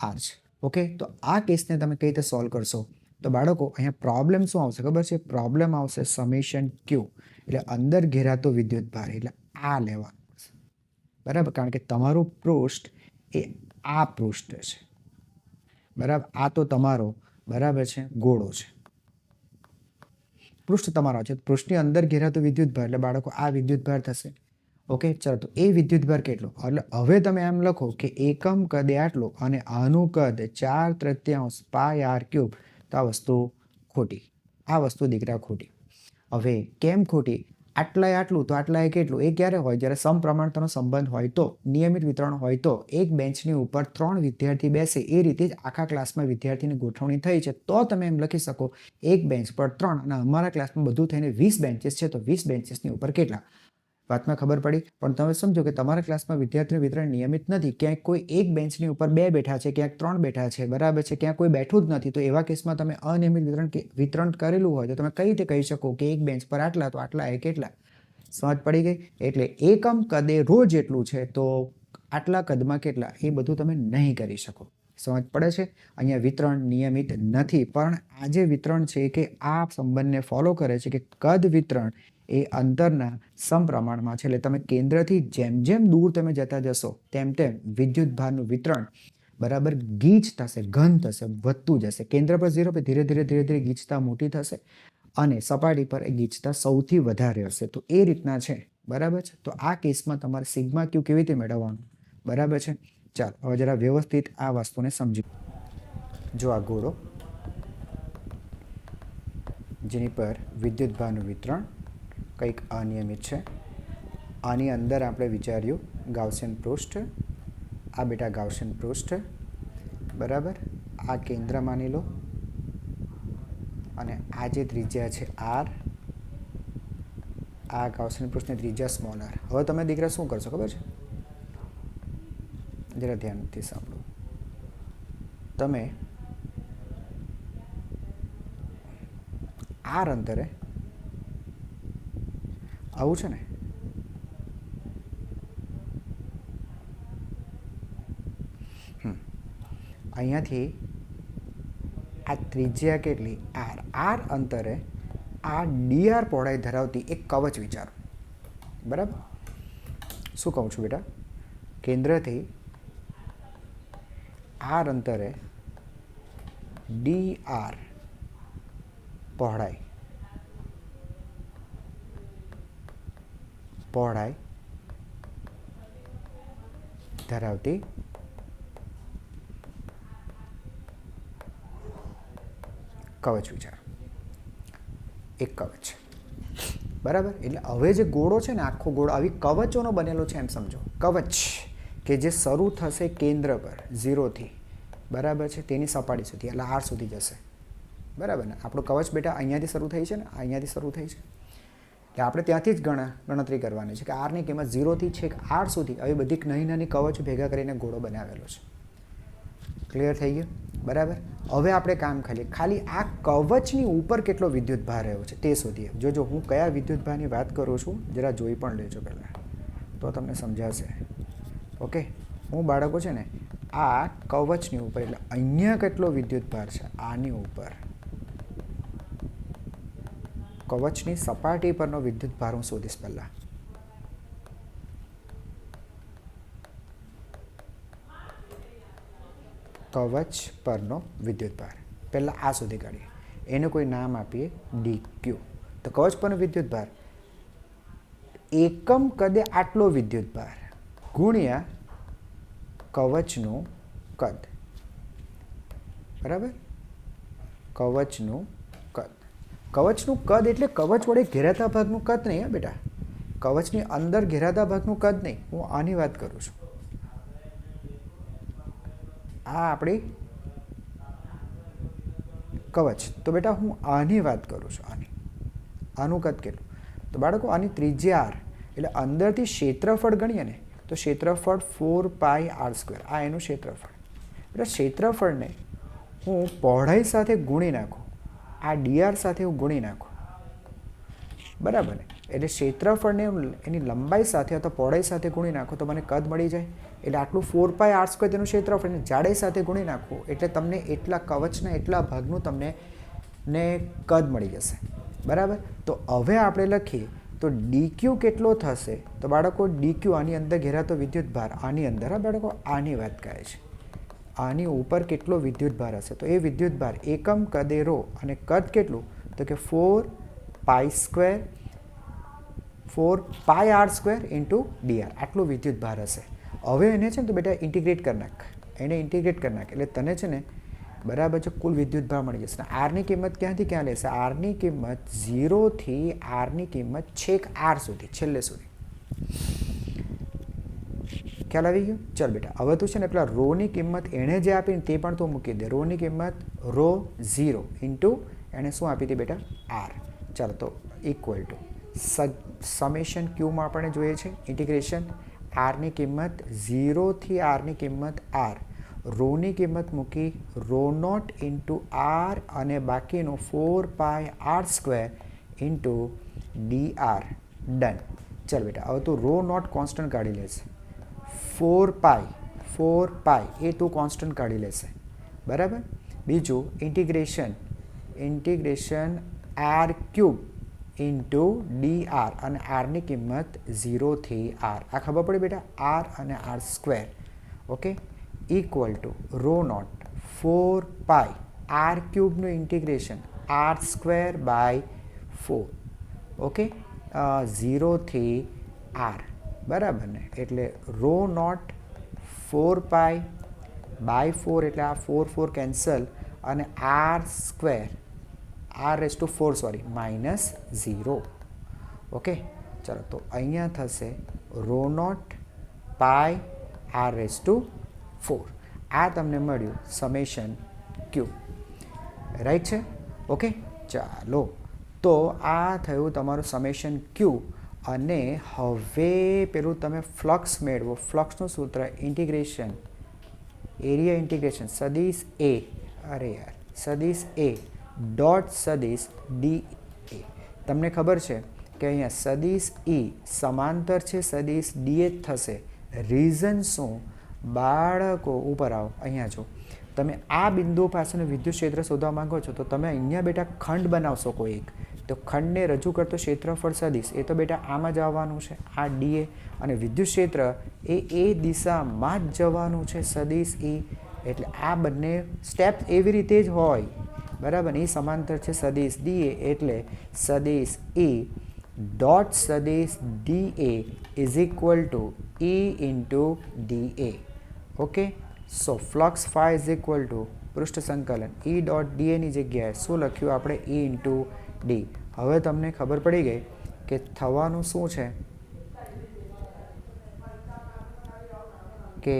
આર છે. ઓકે, તો આ કેસને તમે કઈ રીતે સોલ્વ કરશો? તો બાળકો અહીંયા પ્રોબ્લેમ શું આવશે ખબર છે? પ્રોબ્લેમ આવશે સમેશન ક્યુ, એટલે અંદર ઘેરાતો વિદ્યુતભાર, એટલે આ લેવાનું છે. બરાબર, કારણ કે તમારું પૃષ્ઠ એ આ પૃષ્ઠ છે. બરાબર, આ તો તમારો બરાબર છે ગોળો છે, પૃષ્ઠ તમારો છે. પૃષ્ઠની અંદર ઘેરાતો વિદ્યુતભાર એટલે બાળકો આ વિદ્યુતભાર થશે. ઓકે, ચાલો તો એ વિદ્યુતભાર કેટલો? એટલે હવે તમે એમ લખો કે એકમ કદે આટલો અને આનું કદ 4/3 પાય આર ક્યુબ. તો આ વસ્તુ ખોટી, આ વસ્તુ દીકરા ખોટી. હવે કેમ ખોટી? આટલાય આટલું તો આટલાય કેટલું? એ ક્યારે હોય? જ્યારે સમપ્રમાણતાનો સંબંધ હોય તો, નિયમિત વિતરણ હોય તો. એક બેન્ચની ઉપર 3 વિદ્યાર્થી બેસે એ રીતે જ આખા ક્લાસમાં વિદ્યાર્થીની ગોઠવણી થઈ છે તો તમે એમ લખી શકો એક બેન્ચ પર 3. અને અમારા ક્લાસમાં બધું થઈને 20 બેન્ચીસ છે તો 20 બેન્ચીસની ઉપર કેટલા? વાતમાં ખબર પડી. પણ તમે સમજો કે તમારા ક્લાસમાં વિદ્યાર્થીનું વિતરણ નિયમિત નથી. ક્યાંક કોઈ એક બેન્ચની ઉપર 2 બેઠા છે, ક્યાંક 3 બેઠા છે, બરાબર છે, ક્યાંક કોઈ બેઠું જ નથી. તો એવા કેસમાં તમે અનિયમિત વિતરણ કરેલું હોય તો તમે કઈ રીતે કહી શકો કે એક બેન્ચ પર આટલા તો આટલા એ કેટલા? સમજ પડી ગઈ? એટલે એકમ કદે રોજ એટલું છે તો આટલા કદમાં કેટલા? એ બધું તમે નહીં કરી શકો. સમજ પડે છે? અહીંયા વિતરણ નિયમિત નથી, પણ આ જે વિતરણ છે કે આ સંબંધને ફોલો કરે છે કે કદ વિતરણ એ અંતરના સમપ્રમાણમાં છે. એટલે તમે કેન્દ્રથી જેમ જેમ દૂર તમે જતા જશો તેમ તેમ વિદ્યુતભારનું વિતરણ બરાબર ગીચ થશે, ઘન થશે, વધતું જશે. કેન્દ્ર પર 0 પર ધીરે ધીરે ગીચતા મોટી થશે અને સપાટી પર એ ગીચતા સૌથી વધારે હશે. તો એ રીતના છે. બરાબર છે. તો આ કેસમાં તમારે સિગ્મા ક્યુ કેવી રીતે મેળવવાનું? બરાબર છે. ચાલો હવે જરા વ્યવસ્થિત આ વસ્તુને સમજી. જો આ ગોળો જેની પર વિદ્યુતભારનું વિતરણ કંઈક અનિયમિત છે. આની અંદર આપણે વિચાર્યું ગાઉસિયન પૃષ્ઠ, આ બેટા ગાઉસિયન પૃષ્ઠ, બરાબર. આ કેન્દ્ર માની લો અને આ જે ત્રિજ્યા છે આર, આ ગાઉસિયન પૃષ્ઠની ત્રિજ્યા સ્મોલ આર. હવે તમે દીકરા શું કરશો ખબર છે? જરા ધ્યાનથી સાંભળો. તમે આર અંતરે આવું છે ને, અહીંયાથી આ ત્રિજ્યા કેટલી? આર. આર અંતરે આ ડીઆર પહોળાઈ ધરાવતી એક કવચ વિચારો. બરાબર, શું કહું છું બેટા? કેન્દ્રથી આર અંતરે ડીઆર પહોળાઈ ધરાવતી કવચ વિચાર, એક કવચ. બરાબર, એટલે હવે જે ગોળો છે ને, આખો ગોળો આવી કવચોનો બનેલો છે એમ સમજો. કવચ કે જે શરૂ થશે કેન્દ્ર પર 0થી, બરાબર છે, તેની સપાટી સુધી એટલે આર સુધી જશે. બરાબર ને? આપણું કવચ બેટા અહીંયાથી શરૂ થઈ છે ને, અહીંયાથી શરૂ થઈ છે. એટલે આપણે ત્યાંથી જ ગણતરી કરવાની છે કે આરની કિંમત 0થી છેક આર સુધી આવી બધી નાની નાની કવચ ભેગા કરીને ગોળો બનાવેલો છે. ક્લિયર થઈ ગયું? બરાબર. હવે આપણે કામ ખાલી આ કવચની ઉપર કેટલો વિદ્યુતભાર રહ્યો છે તે શોધીએ. જો હું કયા વિદ્યુતભારની વાત કરું છું જરા જોઈ પણ લેજો પહેલાં, તો તમને સમજાશે. ઓકે, હું બાળકો છે ને આ કવચની ઉપર, એટલે અહીંયા કેટલો વિદ્યુત ભાર છે આની ઉપર, કવચની સપાટી પરનો વિદ્યુત ભાર હું શોધીશ પહેલા. કવચ પરનો વિદ્યુત ભાર પહેલા આ શોધી કાઢીએ, એને કોઈ નામ આપીએ DQ. તો કવચ પરનો વિદ્યુત ભાર એકમ કદે આટલો વિદ્યુત ભાર ગુણ્યા કવચનું કદ, બરાબર. કવચનું કદ, કવચનું કદ એટલે કવચ વડે ઘેરાતા ભાગનું કદ નહીં. બેટા, કવચની અંદર ઘેરાતા ભાગનું કદ નહીં, હું આની વાત કરું છું. આ આપણી કવચ, તો બેટા હું આની વાત કરું છું. આનું કદ કેટલું? તો બાળકો આની ત્રિજ્યા r, એટલે અંદરથી ક્ષેત્રફળ ગણીએ ને તો ક્ષેત્રફળ 4πr². આ એનું ક્ષેત્રફળ. એટલે ક્ષેત્રફળને હું પહોળાઈ સાથે ગુણી નાખું, આ dr સાથે હું ગુણી નાખું, બરાબર ને. એટલે ક્ષેત્રફળને એની લંબાઈ સાથે અથવા પહોળાઈ સાથે ગુણી નાખો તો મને કદ મળી જાય. એટલે આટલું 4πr² તેનું ક્ષેત્રફળ, એને જાડાઈ સાથે ગુણી નાખવું એટલે તમને એટલા કવચના એટલા ભાગનું તમને કદ મળી જશે, બરાબર. તો હવે આપણે લખીએ તો DQ કેટલો થશે? તો બાળકો DQ આની અંદર ઘેરાતો વિદ્યુત ભાર, આની અંદર, હા બાળકો, આની વાત કહે છે. આની ઉપર કેટલો વિદ્યુત ભાર હશે? તો એ વિદ્યુત ભાર એકમ કદે ρ, અને કદ કેટલું? તો કે 4πr² ઇન્ટુ dr, આટલું વિદ્યુત ભાર હશે. હવે એને છે ને તો બેટા ઇન્ટિગ્રેટ કરી નાખ, એને ઇન્ટિગ્રેટ કરી નાખ એટલે તને છે ને બરાબર છે કુલ વિદ્યુત ભાર મળી જશે. આરની કિંમત ક્યાંથી ક્યાં લેશે? આરની કિંમત 0 થી આરની કિંમત છેક r સુધી, છેલ્લે સુધી. ખ્યાલ આવી ગયો? ચાલ બેટા, હવે તું છે ને પેલા રોની કિંમત એણે જે આપી તે પણ તું મૂકી દે. રોની કિંમત ρ0 ઇન્ટુ એણે શું આપી હતી બેટા? r. ચાલો, તો ઇક્વલ ટુ સમેશન ક્યુમાં આપણે જોઈએ છે ઇન્ટિગ્રેશન. આરની કિંમત 0 થી આરની કિંમત r, રોની કિંમત મૂકી ρ0 ઇન્ટુ r અને બાકીનું 4πr² ઇન્ટુ dr. ડન. ચાલ બેટા, હવે તું ρ0 કોન્સ્ટન્ટ કાઢી લેશે, 4π એ તું કોન્સ્ટન્ટ કાઢી લેશે, બરાબર. બીજું ઇન્ટિગ્રેશન r³ ઇન્ટુ dr, અને આરની કિંમત 0 થી r, આ ખબર પડી બેટા, r અને r², okay, equal to ρ0 4πr³ નું ઇન્ટિગ્રેશન r²/4, ઓકે, 0 થી r, બરાબર ને. એટલે ρ0 4π/4 એટલે આ 4 કેન્સલ, અને r² r⁴ સોરી -0, ઓકે. ચાલો, તો અહીંયા થશે ρ0 πr⁴. આ તમને મળ્યું સમેશન ક્યુ, રાઈટ છે, ઓકે. ચાલો, તો આ થયું તમારું સમેશન ક્યુ. અને હવે પેલું તમે ફ્લક્સ મેળવો. ફ્લક્સનું સૂત્ર ઇન્ટિગ્રેશન એરિયા ઇન્ટિગ્રેશન સદિશ એ, અરે યાર, સદિશ એ ડોટ સદિશ ડી એ. તમને ખબર છે કે અહીંયા સદિશ ઈ સમાંતર છે સદિશ ડી એ જ થશે. રીઝન શું? બાળકો ઉપર આવો, અહીંયા જો. તમે આ બિંદુ પાસેનું વિદ્યુત ક્ષેત્ર શોધવા માંગો છો તો તમે અહીંયા બેટા ખંડ બનાવશો કોઈ એક. તો ખંડને રજૂ કરતો ક્ષેત્રફળ સદિશ એ તો બેટા આમાં જ આવવાનું છે, આ ડીએ. અને વિદ્યુત ક્ષેત્ર એ દિશામાં જ જવાનું છે, સદિશ ઈ. એટલે આ બંને સ્ટેપ એવી રીતે જ હોય, બરાબર. એ સમાંતર છે સદિશ ડીએ, એટલે સદિશ ઈ ડોટ સદિશ DA is equal to E into d A, okay. So flux phi is equal to પૃષ્ઠ સંકલન ઈ ડોટ ડીએની જગ્યાએ શું લખ્યું આપણે? E into d. હવે તમને ખબર પડી ગઈ કે થવાનું શું છે કે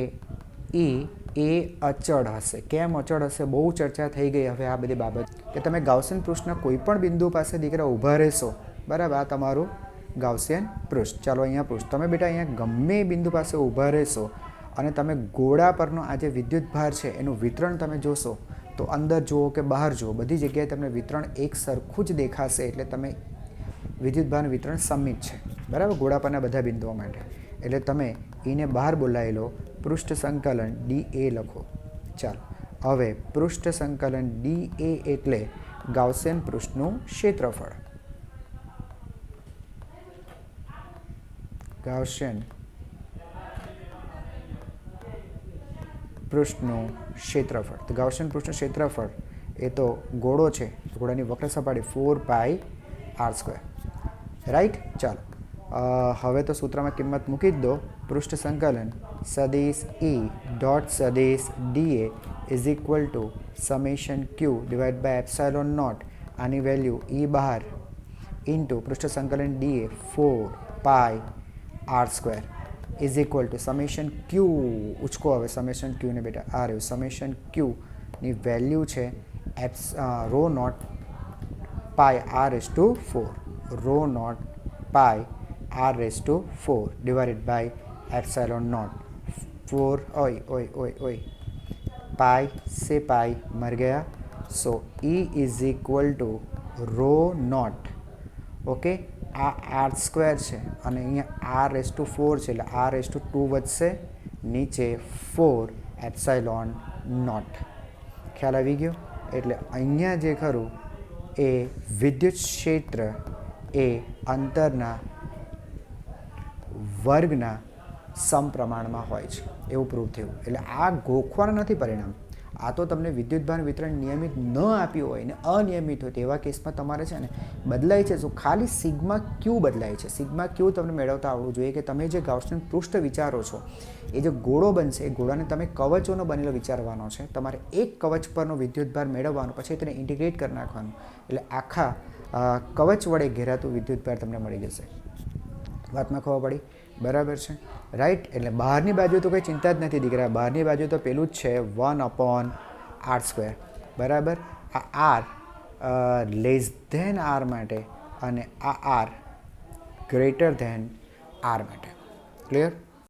ઈ એ અચળ હશે. કેમ અચળ હશે? બહુ ચર્ચા થઈ ગઈ હવે આ બધી બાબત, કે તમે ગાઉસિયન પૃષ્ઠના કોઈ પણ બિંદુ પાસે દીકરા ઊભા રહેશો, બરાબર. આ તમારું ગાઉસિયન પૃષ્ઠ. ચાલો અહીંયા પૃષ્ઠ, તમે બેટા અહીંયા ગમે બિંદુ પાસે ઊભા રહેશો અને તમે ગોળા પરનો આ જે વિદ્યુત ભાર છે એનું વિતરણ તમે જોશો તો અંદર જુઓ કે બહાર જુઓ, બધી જગ્યાએ તમને વિતરણ એક સરખું જ દેખાશે. એટલે તમે વિદ્યુત ભારનું વિતરણ સમિત છે, બરાબર, ગોળા પરના બધા બિંદુઓ માટે. એટલે તમે એને બહાર બોલાવી લો પૃષ્ઠ સંકલન ડી એ લખો. ચાલો હવે પૃષ્ઠ સંકલન ડી એ એટલે ગાઉસિયન પૃષ્ઠનું ક્ષેત્રફળ. ગાઉસિયન પૃષ્ઠનું ક્ષેત્રફળ. તો ગાઉસિયન પૃષ્ઠનું ક્ષેત્રફળ એ તો ગોળો છે, ગોળાની વક્ર સપાટી 4πr². રાઈટ. ચાલો હવે તો સૂત્રમાં કિંમત મૂકી જ દો. પૃષ્ઠ સંકલન સદિશ ઈ ડોટ સદિશ DA is equal to summation Q divide by epsilon naught. આની વેલ્યુ ઈ બહાર ઇન્ટુ પૃષ્ઠ સંકલન D A 4πr² is equal to summation Q. ઉચકો હવે સમેશન ક્યુને બેટા. આ રહ્યું સમેશન ક્યુની વેલ્યુ છે rho naught pi r/4. Rho naught pi r/4 divided by epsilon naught 4 ओए पाई से पाई मर गया. So E is equal to rho not. Okay आ r² છે અને અહીંયા r/4 છે એટલે r/2 વધશે, નીચે 4 એપ્સાઇલોન નોટ. ખ્યાલ આવી ગયો. એટલે અહીંયા જે ખરું એ વિદ્યુત ક્ષેત્ર એ અંતરના વર્ગના સમપ્રમાણમાં હોય છે એવું પ્રૂવ થયું. એટલે આ ગોખવાનું નથી પરિણામ. આ તો તમને વિદ્યુતભાર વિતરણ નિયમિત ન આપ્યું હોય ને અનિયમિત હોય તેવા કેસમાં તમારે છે ને બદલાય છે. તો ખાલી સિગ્મા ક્યુ બદલાય છે. સિગ્મા ક્યુ તમને મેળવતા આવડવું જોઈએ કે તમે જે ગાઉસિયન પૃષ્ઠ વિચારો છો એ જે ગોળો બનશે એ ગોળાને તમે કવચોનો બનેલો વિચારવાનો છે. તમારે એક કવચ પરનો વિદ્યુતભાર મેળવવાનો, પછી તેને ઇન્ટિગ્રેટ કરી નાખવાનું, એટલે આખા કવચ વડે ઘેરાતું વિદ્યુતભાર તમને મળી જશે. વાતમાં ખબર પડી? બરાબર છે. રાઈટ. એટલે બહારની બાજુ તો કંઈ ચિંતા જ નથી દીકરા. બહારની બાજુ તો પેલું જ છે 1/r². બરાબર. આ r લેસ ધેન r માટે અને આ r ગ્રેટર ધેન r માટે. ક્લિયર?